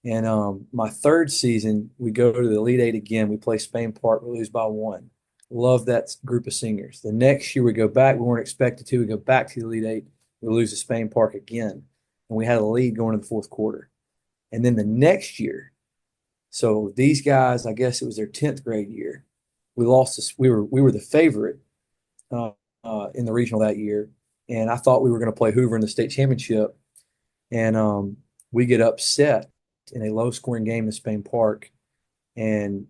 [SPEAKER 2] And my third season, we go to the Elite Eight again. We play Spain Park, we lose by one. Love that group of seniors. The next year we go back, we weren't expected to. We go back to the Elite Eight, We lose to Spain Park again, and we had a lead going into the fourth quarter. And then the next year, so these guys, I guess it was their 10th grade year, we lost this. We were the favorite uh, in the regional that year, and I thought we were going to play Hoover in the state championship, and we get upset in a low-scoring game in Spain Park, and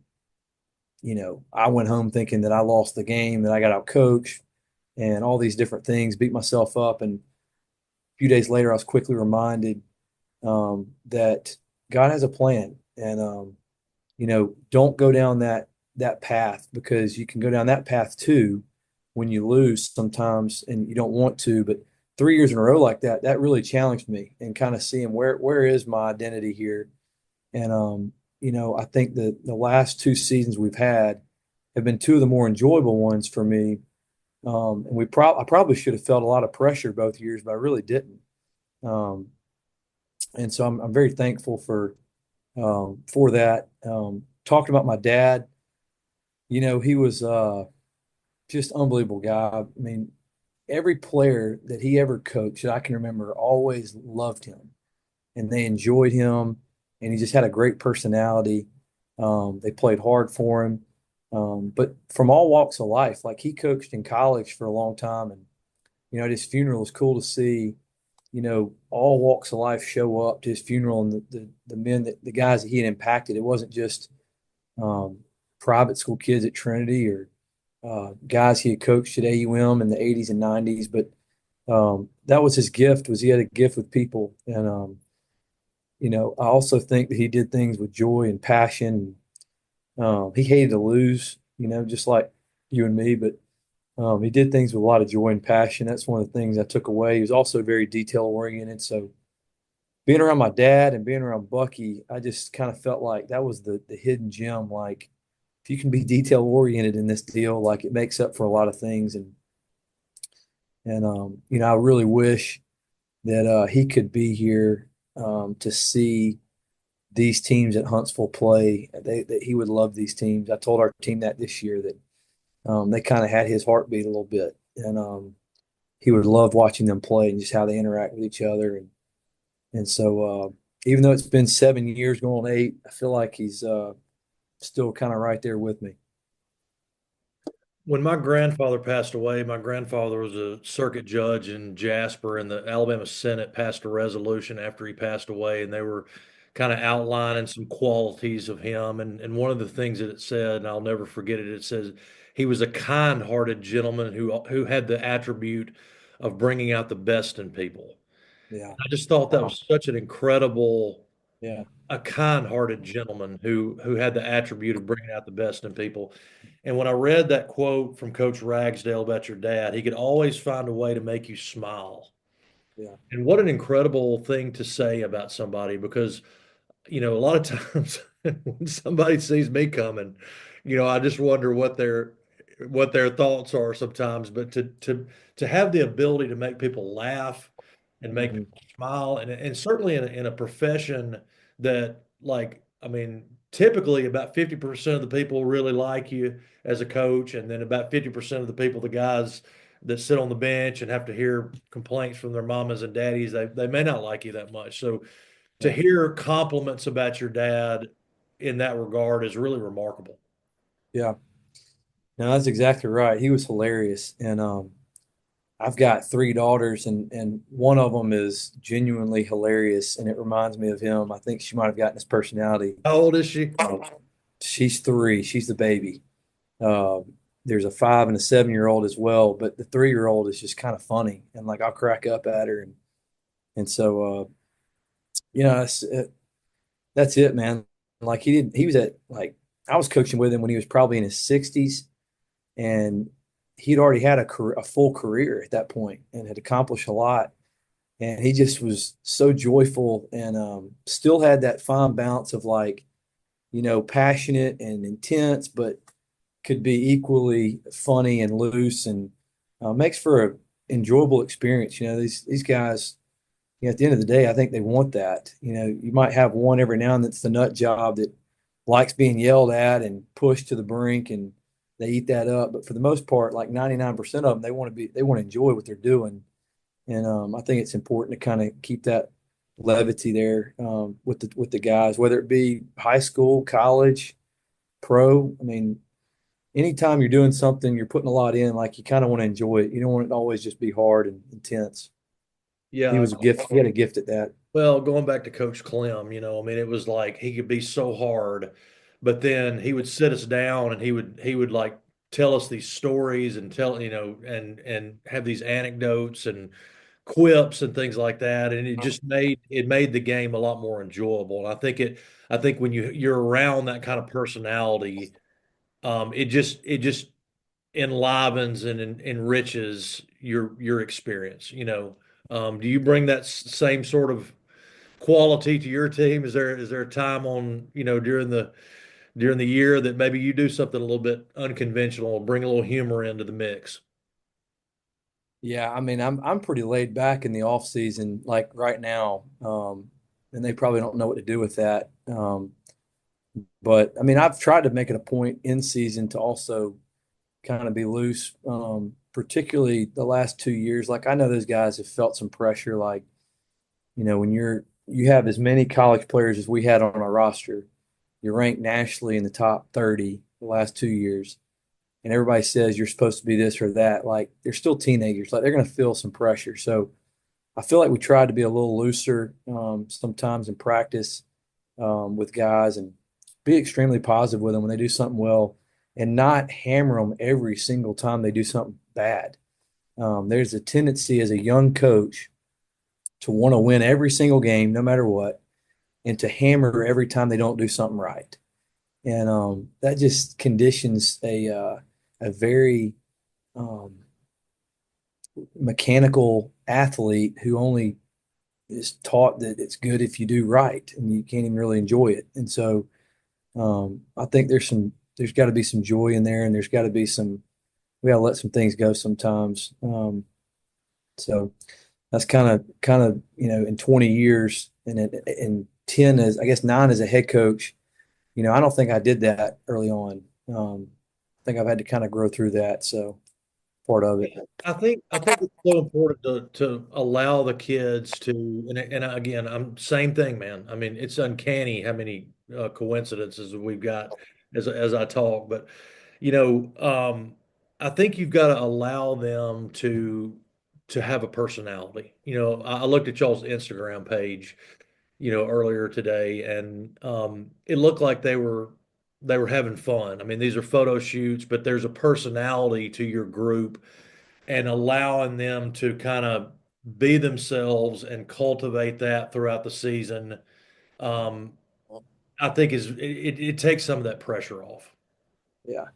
[SPEAKER 2] I went home thinking that I lost the game, that I got out-coached, and all these different things, beat myself up, and a few days later, I was quickly reminded that God has a plan, and don't go down that path, because you can go down that path too when you lose sometimes, and you don't want to. But 3 years in a row like that really challenged me, and kind of seeing where is my identity here. And I think that the last two seasons we've had have been two of the more enjoyable ones for me. And I probably should have felt a lot of pressure both years, but I really didn't. Um, and so I'm very thankful for that. Talking about my dad, he was just unbelievable guy. I mean, every player that he ever coached that I can remember always loved him, and they enjoyed him, and he just had a great personality. They played hard for him, but from all walks of life. Like, he coached in college for a long time, and at his funeral, it was cool to see all walks of life show up to his funeral, and the men, the guys that he had impacted. It wasn't just um, private school kids at Trinity, or guys he had coached at AUM in the 80s and 90s, but that was his gift. Was he had a gift with people, and I also think that he did things with joy and passion. He hated to lose, just like you and me, but he did things with a lot of joy and passion. That's one of the things I took away. He was also very detail oriented. So being around my dad and being around Bucky, I just kind of felt like that was the hidden gem. Like, if you can be detail oriented in this deal, like, it makes up for a lot of things. And I really wish that he could be here to see these teams at Huntsville play. That he would love these teams. I told our team that this year, that they kind of had his heartbeat a little bit, and he would love watching them play and just how they interact with each other. And so even though it's been 7 years going on 8, I feel like he's still kind of right there with me.
[SPEAKER 3] When my grandfather passed away, my grandfather was a circuit judge in Jasper, and the Alabama Senate passed a resolution after he passed away, and they were kind of outlining some qualities of him. And one of the things that it said, and I'll never forget it, it says he was a kind-hearted gentleman who had the attribute of bringing out the best in people.
[SPEAKER 2] Yeah.
[SPEAKER 3] I just thought that was such an incredible,
[SPEAKER 2] Yeah.
[SPEAKER 3] a kind-hearted gentleman who had the attribute of bringing out the best in people. And when I read that quote from Coach Ragsdale about your dad, he could always find a way to make you smile.
[SPEAKER 2] Yeah.
[SPEAKER 3] And what an incredible thing to say about somebody, because a lot of times when somebody sees me coming, I just wonder what their thoughts are sometimes. But to have the ability to make people laugh and make
[SPEAKER 2] Mhm.
[SPEAKER 3] people smile, and certainly in a profession that, like, I mean, typically about 50% of the people really like you as a coach, and then about 50% of the people, the guys that sit on the bench and have to hear complaints from their mamas and daddies, they may not like you that much. So to
[SPEAKER 2] Yeah.
[SPEAKER 3] hear compliments about your dad in that regard is really remarkable.
[SPEAKER 2] Yeah. No, that's exactly right. He was hilarious. And I've got 3 daughters, and one of them is genuinely hilarious, and it reminds me of him. I think she might have gotten his personality.
[SPEAKER 3] How old is she?
[SPEAKER 2] She's 3. She's the baby. Uh, there's a 5 and a 7-year-old as well, but the 3-year-old is just kind of funny, and like, I'll crack up at her, and so that's it, man. Like, he didn't. He was at, like, I was coaching with him when he was probably in his 60s, and he'd already had a full career at that point and had accomplished a lot. And he just was so joyful, and still had that fine balance of, like, passionate and intense, but could be equally funny and loose, and makes for a enjoyable experience. These guys, at the end of the day, I think they want that. You might have one every now and then that's the nut job that likes being yelled at and pushed to the brink, and they eat that up. But for the most part, like 99% of them, they want to enjoy what they're doing. And I think it's important to kind of keep that levity there with the guys, whether it be high school, college, pro. I mean, anytime you're doing something, you're putting a lot in, like you kind of want to enjoy it. You don't want it to always just be hard and intense. He
[SPEAKER 3] Yeah.
[SPEAKER 2] was a gift. He had a gift at that.
[SPEAKER 3] Well, going back to Coach Clem, I mean, it was like he could be so hard, but then he would sit us down and he would like tell us these stories and tell, and have these anecdotes and quips and things like that. And it made the game a lot more enjoyable. And I think when you're around that kind of personality, it just enlivens and enriches your experience. Do you bring that same sort of quality to your team? Is there a time on, during the year that maybe you do something a little bit unconventional, bring a little humor into the mix?
[SPEAKER 2] Yeah, I mean, I'm pretty laid back in the off season, like right now, and they probably don't know what to do with that. But I mean, I've tried to make it a point in season to also kind of be loose, particularly the last 2 years. Like I know those guys have felt some pressure, like when you have as many college players as we had on our roster, you're ranked nationally in the top 30 the last 2 years, and everybody says you're supposed to be this or that. Like they're still teenagers, like they're going to feel some pressure. So I feel like we tried to be a little looser sometimes in practice with guys and be extremely positive with them when they do something well and not hammer them every single time they do something bad. There's a tendency as a young coach to want to win every single game, no matter what, and to hammer every time they don't do something right. And that just conditions a very um, mechanical athlete who only is taught that it's good if you do right, and you can't even really enjoy it. And so I think there's got to be some joy in there, and there's got to be we got to let some things go sometimes. So that's kind of in 20 years and 10 as I guess 9 as a head coach. I don't think I did that early on. I think I've had to kind of grow through that. So part of it.
[SPEAKER 3] I think it's so important to allow the kids to, and again, I'm same thing, man. I mean, it's uncanny how many coincidences we've got as I talk, but you know, um, I think you've got to allow them to have a personality. I looked at y'all's Instagram page, earlier today, and it looked like they were having fun. I mean, these are photo shoots, but there's a personality to your group, and allowing them to kind of be themselves and cultivate that throughout the season, um, I think it takes some of that pressure off.
[SPEAKER 2] Yeah,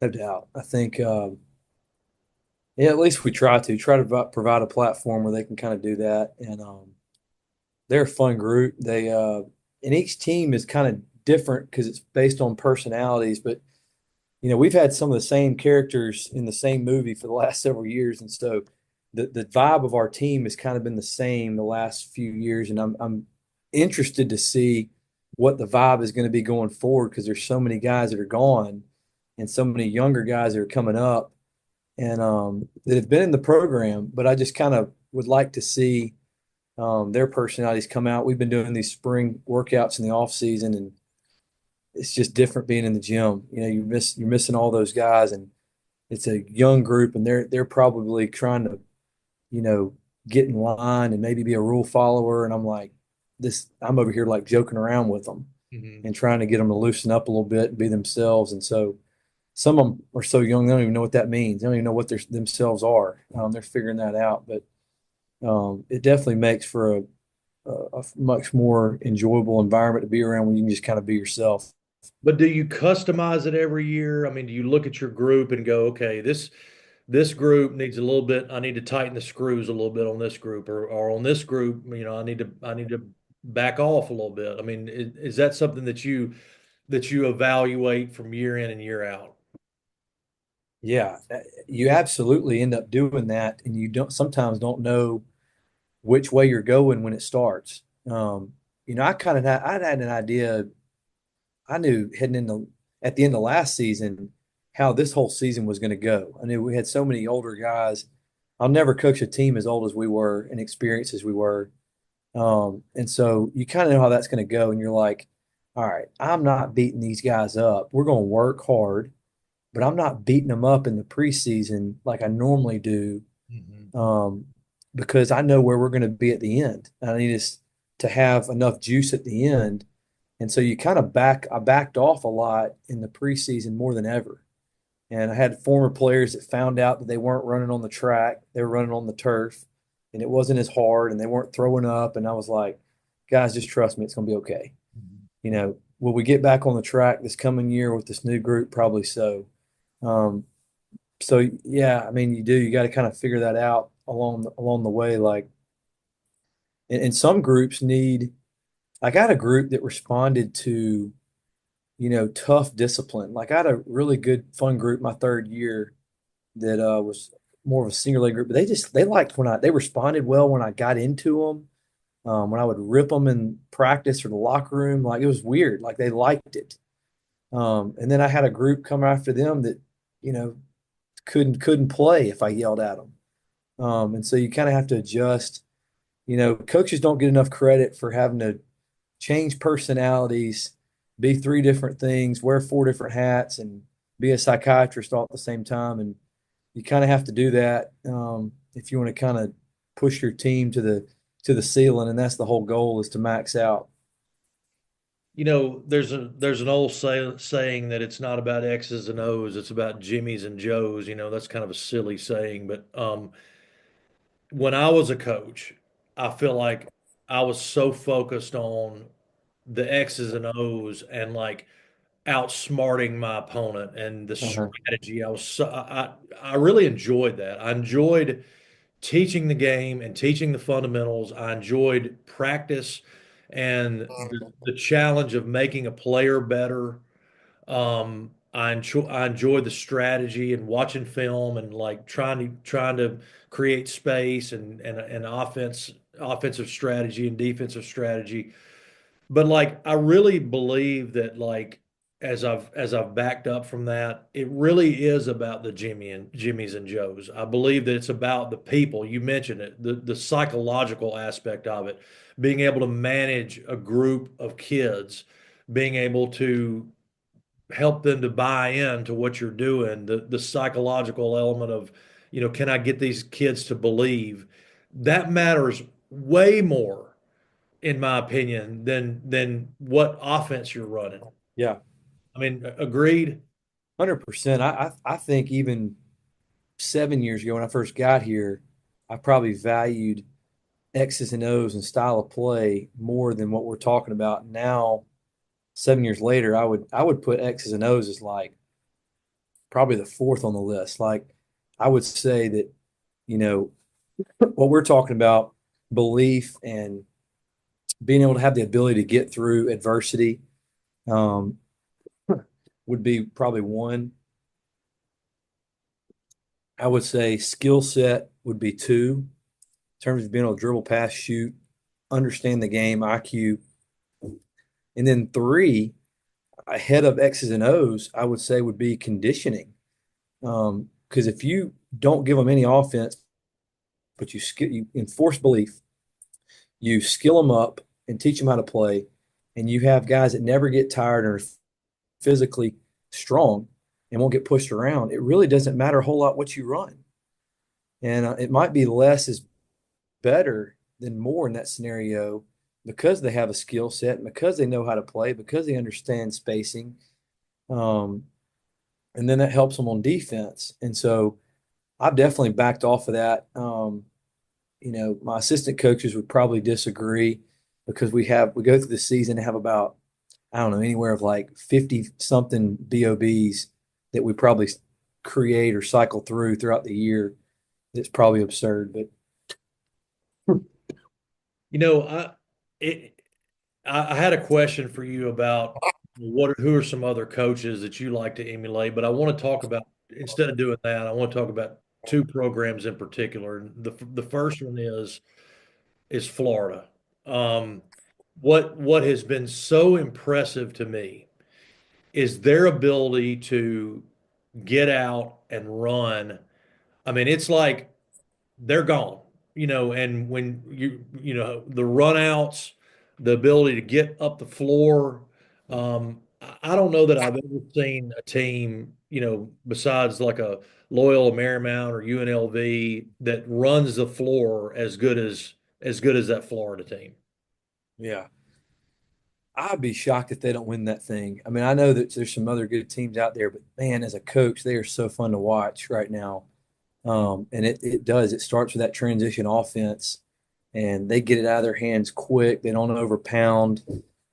[SPEAKER 2] no doubt. I think yeah, at least we try to provide a platform where they can kind of do that. And they're a fun group. And each team is kind of different because it's based on personalities. But we've had some of the same characters in the same movie for the last several years, and so the vibe of our team has kind of been the same the last few years. And I'm interested to see what the vibe is going to be going forward because there's so many guys that are gone and so many younger guys that are coming up and that have been in the program. But I just kind of would like to see their personalities come out. We've been doing these spring workouts in the off season, and it's just different being in the gym. You're missing all those guys, and it's a young group, and they're probably trying to, get in line and maybe be a rule follower. And I'm like, I'm over here like joking around with them
[SPEAKER 3] Mhm.
[SPEAKER 2] and trying to get them to loosen up a little bit and be themselves. And so some of them are so young they don't even know what that means. They don't even know what themselves are. They're figuring that out, but it definitely makes for a much more enjoyable environment to be around when you can just kind of be yourself.
[SPEAKER 3] But do you customize it every year? I mean, do you look at your group and go, okay, this group needs a little bit, I need to tighten the screws a little bit on this group, or on this group, I need to back off a little bit. I mean, is that something that you evaluate from year in and year out?
[SPEAKER 2] Yeah, you absolutely end up doing that, and you sometimes don't know which way you're going when it starts. I kind of I'd had an idea. I knew heading into at the end of last season how this whole season was going to go. I knew we had so many older guys I'll never coach a team as old as we were and experienced as we were. And so you kind of know how that's going to go. And you're like, all right, I'm not beating these guys up. We're going to work hard, but I'm not beating them up in the preseason like I normally do,
[SPEAKER 3] Mhm.
[SPEAKER 2] um, because I know where we're going to be at the end. I need us to have enough juice at the end. And so I backed off a lot in the preseason more than ever. And I had former players that found out that they weren't running on the track, they were running on the turf, and it wasn't as hard, and they weren't throwing up. And I was like, guys, just trust me, it's going to be okay.
[SPEAKER 3] Mhm.
[SPEAKER 2] Will we get back on the track this coming year with this new group? Probably so. Um, so yeah, I mean, you got to kind of figure that out along the way. Like, and some groups need. I got a group that responded to tough discipline. Like I had a really good fun group my third year that was more of a single leg group, but they liked they responded well when I got into them. When I would rip them in practice or the locker room, like it was weird. Like they liked it. And then I had a group come after them that, you know, couldn't play if I yelled at them. And so you kind of have to adjust. Coaches don't get enough credit for having to change personalities, be three different things, wear four different hats, and be a psychiatrist all at the same time. And you kind of have to do that if you want to kind of push your team to the ceiling, and that's the whole goal is to max out.
[SPEAKER 3] There's an old saying that it's not about X's and O's, it's about Jimmys and Joes. That's kind of a silly saying, but when I was a coach, I feel like I was so focused on the X's and O's and like outsmarting my opponent and the
[SPEAKER 2] Uh-huh.
[SPEAKER 3] strategy. I really enjoyed that. I enjoyed teaching the game and teaching the fundamentals. I enjoyed practice and the challenge of making a player better. I enjoyed the strategy and watching film and like trying to create space and offensive strategy and defensive strategy. But like I really believe that like as I've backed up from that, it really is about the Jimmys and Joes. I believe that it's about the people. You mentioned it, the psychological aspect of it, being able to manage a group of kids, being able to help them to buy into what you're doing, the psychological element of, can I get these kids to believe? That matters way more in my opinion, than what offense you're running.
[SPEAKER 2] Yeah,
[SPEAKER 3] I mean, agreed.
[SPEAKER 2] 100%. I think even 7 years ago when I first got here, I probably valued X's and O's and style of play more than what we're talking about now. 7 years later, I would put X's and O's as like probably the fourth on the list. Like I would say that, you know, what we're talking about, belief and being able to have the ability to get through adversity, um, would be probably one. I would say skill set would be two, in terms of being able to dribble, pass, shoot, understand the game, IQ. And then three, ahead of X's and O's, I would say would be conditioning. Because if you don't give them any offense, but you enforce belief, you skill them up and teach them how to play, and you have guys that never get tired and are physically strong and won't get pushed around, it really doesn't matter a whole lot what you run. And it might be less is better than more in that scenario because they have a skill set, and because they know how to play, because they understand spacing. Um, and then that helps them on defense. And so I've definitely backed off of that. My assistant coaches would probably disagree because we go through the season and have about, I don't know, anywhere of like 50 something BOBs that we probably create or cycle throughout the year. It's probably absurd, but
[SPEAKER 3] You know, it, I had a question for you about who are some other coaches that you like to emulate, but I want to talk about instead of doing that, I want to talk about two programs in particular. And the first one is Florida. Um, what has been so impressive to me is their ability to get out and run. I mean, it's like they're gone, and when the runouts, the ability to get up the floor, I don't know that I've ever seen a team, besides like a Loyola Marymount or UNLV that runs the floor as good as that Florida team.
[SPEAKER 2] Yeah. I'd be shocked if they don't win that thing. I mean, I know that there's some other good teams out there, but man, as a coach, they are so fun to watch right now. And it does. It starts with that transition offense, and they get it out of their hands quick. They don't overpound.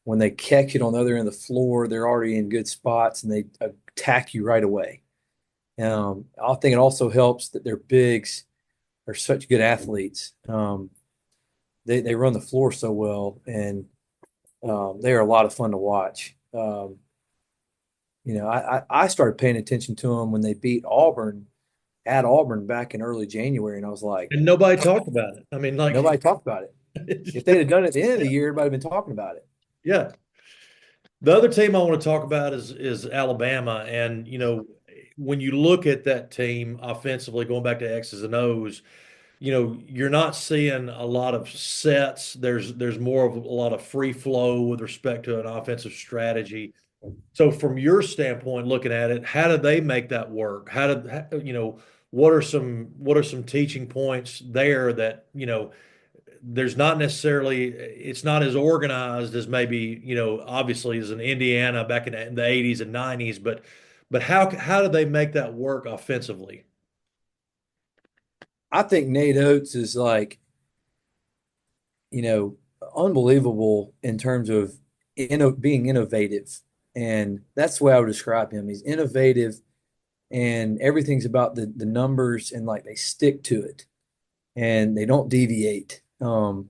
[SPEAKER 2] When they catch it on the other end of the floor, they're already in good spots, and they attack you right away. I think it also helps that their bigs are such good athletes. They run the floor so well, and they are a lot of fun to watch. I started paying attention to them when they beat Auburn at Auburn back in early January, and I was like,
[SPEAKER 3] And nobody talked about it. I mean, like,
[SPEAKER 2] nobody talked about it. If they'd have done it at the end of the year, everybody would have been talking about it.
[SPEAKER 3] yeah. The other team I want to talk about is Alabama, and when you look at that team offensively, going back to X's and O's, you're not seeing a lot of sets. There's more of a lot of free flow with respect to an offensive strategy. So from your standpoint, looking at it, how did they make that work? What are some teaching points there that, there's not necessarily, it's not as organized as maybe, obviously as in Indiana back in the 80s and 90s, but how did they make that work offensively?
[SPEAKER 2] I think Nate Oates is like, you know, unbelievable in terms of being innovative. And that's the way I would describe him. He's innovative and everything's about the numbers and like they stick to it and they don't deviate. And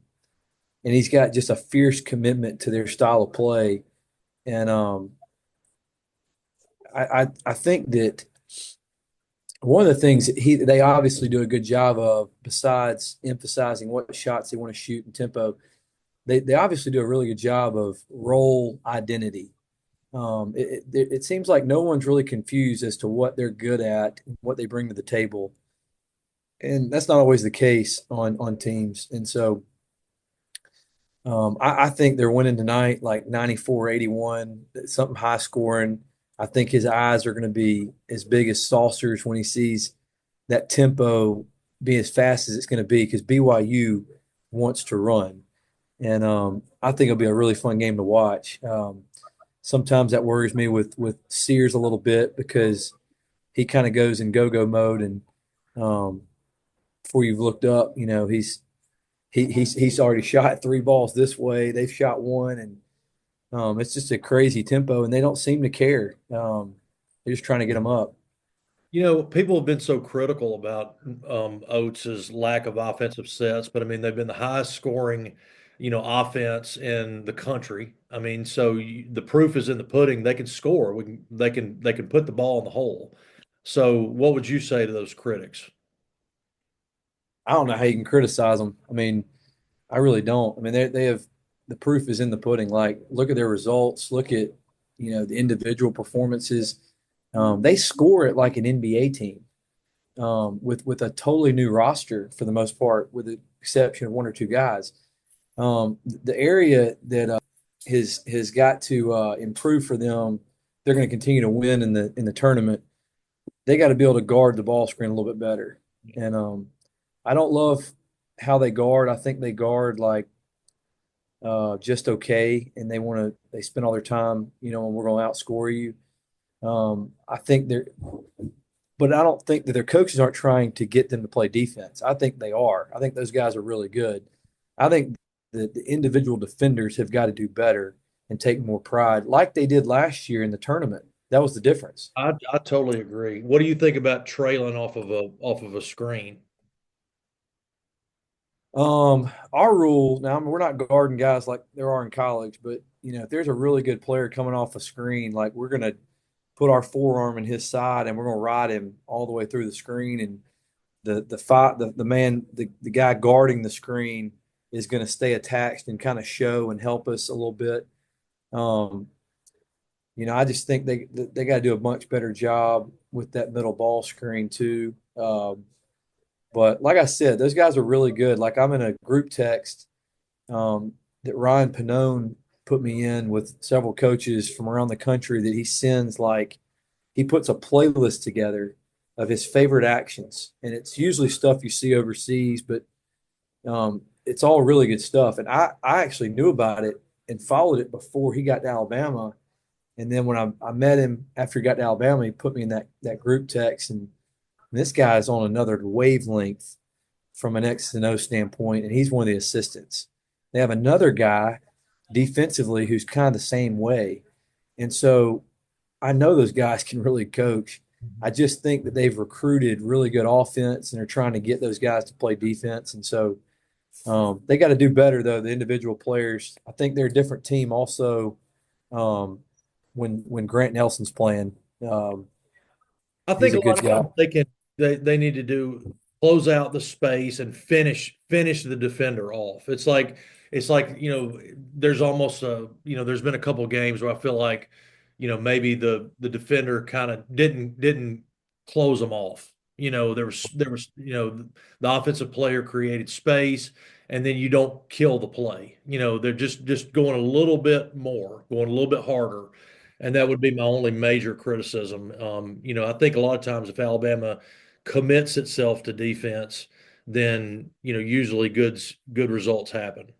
[SPEAKER 2] he's got just a fierce commitment to their style of play. And I think that one of the things that they obviously do a good job of, besides emphasizing what shots they want to shoot and tempo, they obviously do a really good job of role identity. It seems like no one's really confused as to what they're good at and what they bring to the table. And that's not always the case on teams. And so I think they're winning tonight like 94-81, something high scoring. I think his eyes are going to be as big as saucers when he sees that tempo be as fast as it's going to be because BYU wants to run. And I think it'll be a really fun game to watch. Sometimes that worries me with Sears a little bit because he kind of goes in go-go mode, and before you've looked up, he's already shot three balls this way. They've shot one, and it's just a crazy tempo, and they don't seem to care. They're just trying to get them up.
[SPEAKER 3] People have been so critical about Oates' lack of offensive sets, but I mean, they've been the highest scoring, offense in the country. I mean, so the proof is in the pudding. They can score. They can put the ball in the hole. So, what would you say to those critics?
[SPEAKER 2] I don't know how you can criticize them. I mean, I really don't. I mean, they have the proof is in the pudding. Like, look at their results. Look at the individual performances. They score it like an NBA team with a totally new roster for the most part, with the exception of one or two guys. The area that has got to improve for them, they're going to continue to win in the tournament. They got to be able to guard the ball screen a little bit better. And I don't love how they guard. I think they guard like just okay, and they spend all their time, when we're going to outscore you. I think but I don't think that their coaches aren't trying to get them to play defense. I think they are. I think those guys are really good. I think that the individual defenders have got to do better and take more pride, like they did last year in the tournament. That was the difference.
[SPEAKER 3] I totally agree. What do you think about trailing off of a screen?
[SPEAKER 2] Our rule now, I mean, we're not guarding guys like there are in college, but if there's a really good player coming off a screen, like we're gonna put our forearm in his side and we're gonna ride him all the way through the screen, and the guy guarding the screen is gonna stay attached and kind of show and help us a little bit. Um, I just think they got to do a much better job with that middle ball screen too. But like I said, those guys are really good. Like I'm in a group text that Ryan Pannone put me in with several coaches from around the country that he sends like he puts a playlist together of his favorite actions. And it's usually stuff you see overseas, but it's all really good stuff. And I actually knew about it and followed it before he got to Alabama. And then when I met him after he got to Alabama, he put me in that group text. And this guy's on another wavelength from an X and O standpoint, and he's one of the assistants. They have another guy defensively who's kind of the same way. And so I know those guys can really coach. I just think that they've recruited really good offense and they're trying to get those guys to play defense. And so they got to do better, though, the individual players. I think they're a different team also when Grant Nelson's playing.
[SPEAKER 3] I
[SPEAKER 2] He's
[SPEAKER 3] think
[SPEAKER 2] a
[SPEAKER 3] a lot
[SPEAKER 2] good
[SPEAKER 3] of
[SPEAKER 2] guy.
[SPEAKER 3] times they need to do close out the space and finish the defender off. It's like there's almost there's been a couple of games where I feel like maybe the defender kind of didn't close them off. There was the offensive player created space and then you don't kill the play. They're just going a little bit more, going a little bit harder. And that would be my only major criticism. I think a lot of times if Alabama commits itself to defense, then usually good results happen.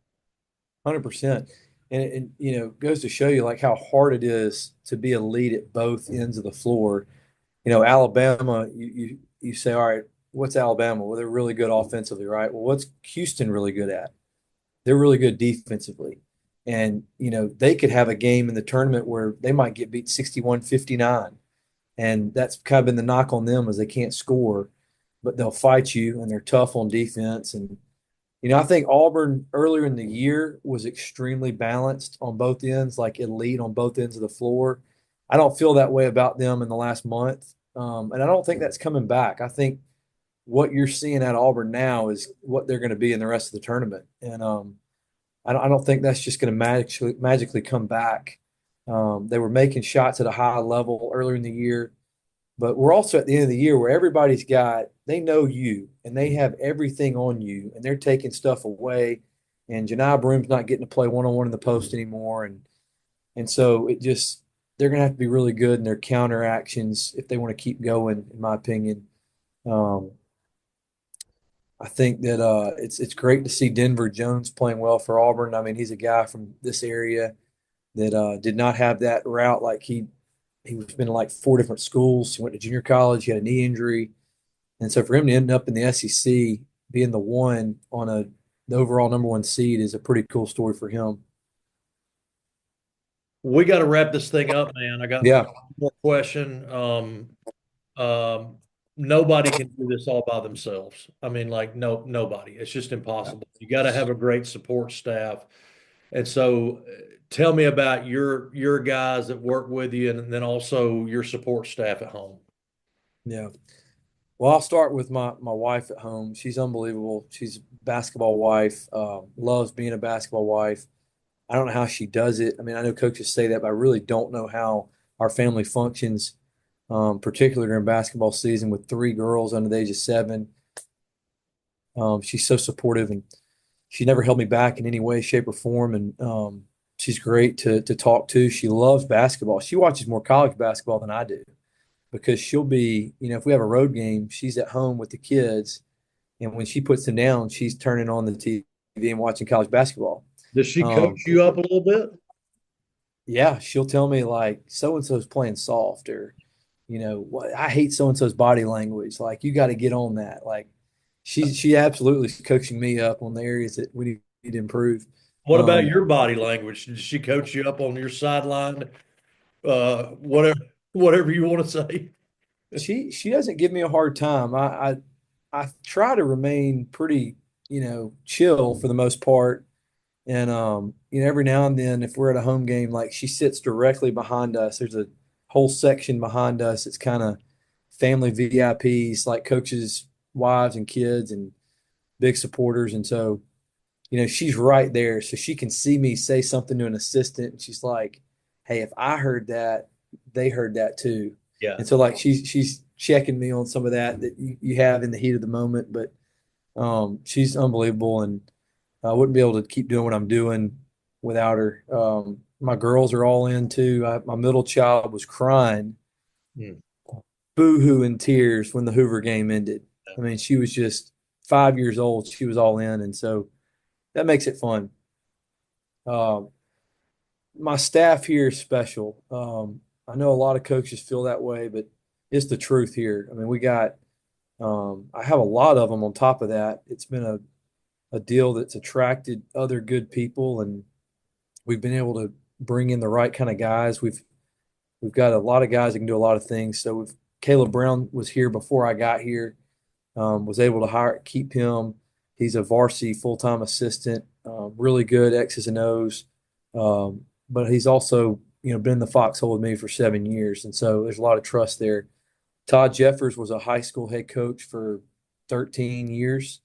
[SPEAKER 2] 100%. And goes to show you like how hard it is to be elite at both ends of the floor. Alabama, you say, all right, what's Alabama? Well, they're really good offensively, right? Well, what's Houston really good at? They're really good defensively. And, they could have a game in the tournament where they might get beat 61-59. And that's kind of been the knock on them is they can't score, but they'll fight you and they're tough on defense. And I think Auburn earlier in the year was extremely balanced on both ends, like elite on both ends of the floor. I don't feel that way about them in the last month. And I don't think that's coming back. I think what you're seeing at Auburn now is what they're going to be in the rest of the tournament. And I don't think that's just going to magically come back. They were making shots at a high level earlier in the year. But we're also at the end of the year where they know you and they have everything on you and they're taking stuff away. And Janai Broom's not getting to play one-on-one in the post anymore. And so they're going to have to be really good in their counter actions if they want to keep going, in my opinion. Um, I think that it's great to see Denver Jones playing well for Auburn. I mean, he's a guy from this area that did not have that route like he was been to like four different schools. He went to junior college. He had a knee injury. And so for him to end up in the SEC, being the one on the overall number one seed is a pretty cool story for him.
[SPEAKER 3] We got to wrap this thing up, man. I got
[SPEAKER 2] Yeah.
[SPEAKER 3] one more question. Um, Nobody can do this all by themselves. I mean, like nobody. It's just impossible. You got to have a great support staff. And so, tell me about your guys that work with you, and then also your support staff at home.
[SPEAKER 2] Yeah. Well, I'll start with my wife at home. She's unbelievable. She's a basketball wife, loves being a basketball wife. I don't know how she does it. I mean, I know coaches say that, but I really don't know how our family functions, particularly during basketball season with three girls under the age of 7. She's so supportive and she never held me back in any way, shape, or form. And she's great to talk to. She loves basketball. She watches more college basketball than I do because she'll be, if we have a road game, she's at home with the kids. And when she puts them down, she's turning on the TV and watching college basketball.
[SPEAKER 3] Does she coach
[SPEAKER 2] Um,
[SPEAKER 3] you up a little bit?
[SPEAKER 2] yeah, she'll tell me like so and so's playing soft or, what I hate so and so's body language. Like you got to get on that. Like she absolutely is coaching me up on the areas that we need to improve.
[SPEAKER 3] What about
[SPEAKER 2] Um,
[SPEAKER 3] your body language? Does she coach you up on your sideline? Whatever you want to say.
[SPEAKER 2] she doesn't give me a hard time. I try to remain pretty, chill for the most part. And every now and then if we're at a home game, like she sits directly behind us. There's a whole section behind us. It's kind of family VIPs, like coaches, wives and kids and big supporters. And so, she's right there. So she can see me say something to an assistant and she's like, hey, if I heard that, they heard that too.
[SPEAKER 3] Yeah.
[SPEAKER 2] And so like she's checking me on some of that you have in the heat of the moment. But She's unbelievable, and I wouldn't be able to keep doing what I'm doing without her. My girls are all in too. My middle child was crying,
[SPEAKER 3] Mm.
[SPEAKER 2] boo-hoo in tears when the Hoover game ended. I mean, she was just 5 years old. She was all in, and so that makes it fun. Um, my staff here is special. I know a lot of coaches feel that way, but it's the truth here. I mean, I have a lot of them on top of that. It's been a deal that's attracted other good people, and we've been able to bring in the right kind of guys. We've got a lot of guys that can do a lot of things. So Caleb Brown was here before I got here. Was able to keep him. He's a varsity full-time assistant, really good X's and O's. But he's also, been in the foxhole with me for 7 years. And so there's a lot of trust there. Todd Jeffers was a high school head coach for 13 years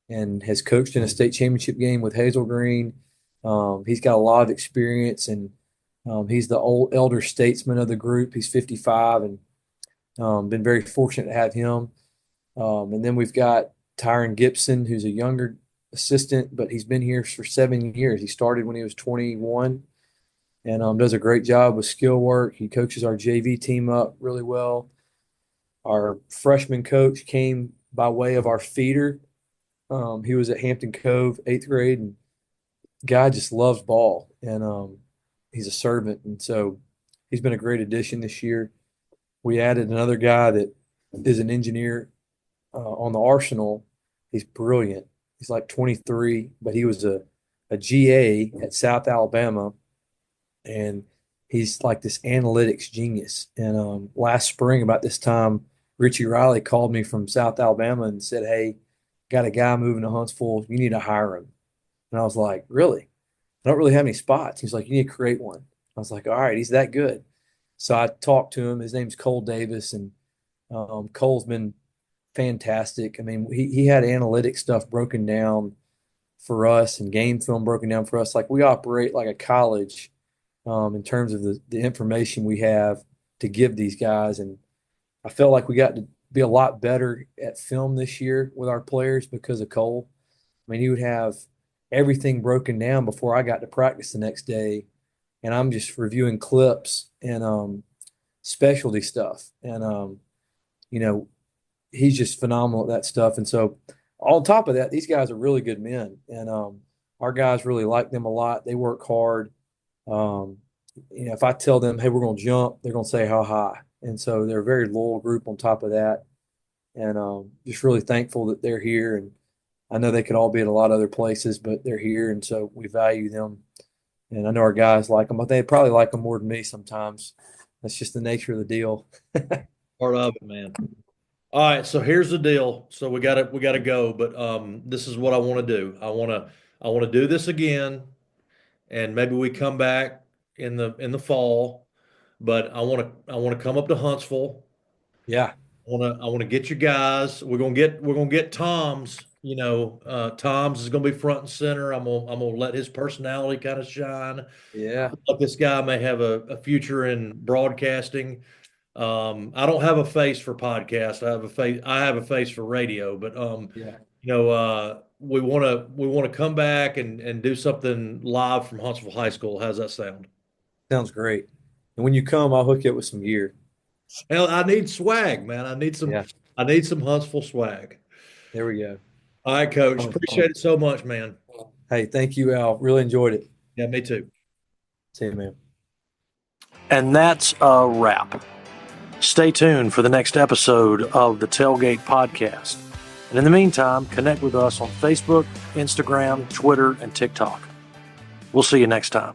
[SPEAKER 2] and has coached in a state championship game with Hazel Green. He's got a lot of experience, and he's the elder statesman of the group. He's 55, and been very fortunate to have him. And then we've got Tyron Gibson, who's a younger assistant, but he's been here for 7 years. He started when he was 21 and does a great job with skill work. He coaches our JV team up really well. Our freshman coach came by way of our feeder. He was at Hampton Cove, 8th grade, and guy just loves ball, and he's a servant. And so he's been a great addition this year. We added another guy that is an engineer on the Arsenal. He's brilliant. He's like 23, but he was a GA at South Alabama, and he's like this analytics genius. And last spring, about this time, Richie Riley called me from South Alabama and said, "Hey, got a guy moving to Huntsville. You need to hire him." And I was like, "Really? I don't really have any spots." He's like, "You need to create one." I was like, "All right, he's that good." So I talked to him. His name's Cole Davis, and Cole's been fantastic. I mean, he had analytic stuff broken down for us and game film broken down for us. Like, we operate like a college in terms of the information we have to give these guys. And I felt like we got to be a lot better at film this year with our players because of Cole. I mean, he would have everything broken down before I got to practice the next day, and I'm just reviewing clips and specialty stuff. And he's just phenomenal at that stuff. And so on top of that, these guys are really good men, and our guys really like them a lot. They work hard. If I tell them, "Hey, we're going to jump," they're going to say how high. And so they're a very loyal group on top of that. And just really thankful that they're here. And I know they could all be at a lot of other places, but they're here, and so we value them. And I know our guys like them, but they probably like them more than me sometimes. That's just the nature of the deal.
[SPEAKER 3] Part of it, man. All right, so here's the deal. So we gotta go, but this is what I want to do. I want to do this again, and maybe we come back in the fall. But I want to come up to Huntsville.
[SPEAKER 2] Yeah.
[SPEAKER 3] I want to get you guys. We're gonna get Tom's. Tom's is gonna be front and center. I'm gonna let his personality kind of shine.
[SPEAKER 2] Yeah.
[SPEAKER 3] Like, this guy may have a future in broadcasting. I don't have a face for podcast. I have a face for radio, but
[SPEAKER 2] Yeah.
[SPEAKER 3] we want to come back and do something live from Huntsville High School. How's that sound?
[SPEAKER 2] Sounds great. And when you come, I'll hook you up with some gear.
[SPEAKER 3] Hell, I need swag, man. I need some
[SPEAKER 2] Yeah.
[SPEAKER 3] I need some Huntsville swag.
[SPEAKER 2] There we go.
[SPEAKER 3] All right, Coach. Appreciate it so much, man.
[SPEAKER 2] Hey, thank you, Al. Really enjoyed it.
[SPEAKER 3] Yeah, me too.
[SPEAKER 2] See you, man.
[SPEAKER 1] And that's a wrap. Stay tuned for the next episode of the Tailgate Podcast. And in the meantime, connect with us on Facebook, Instagram, Twitter, and TikTok. We'll see you next time.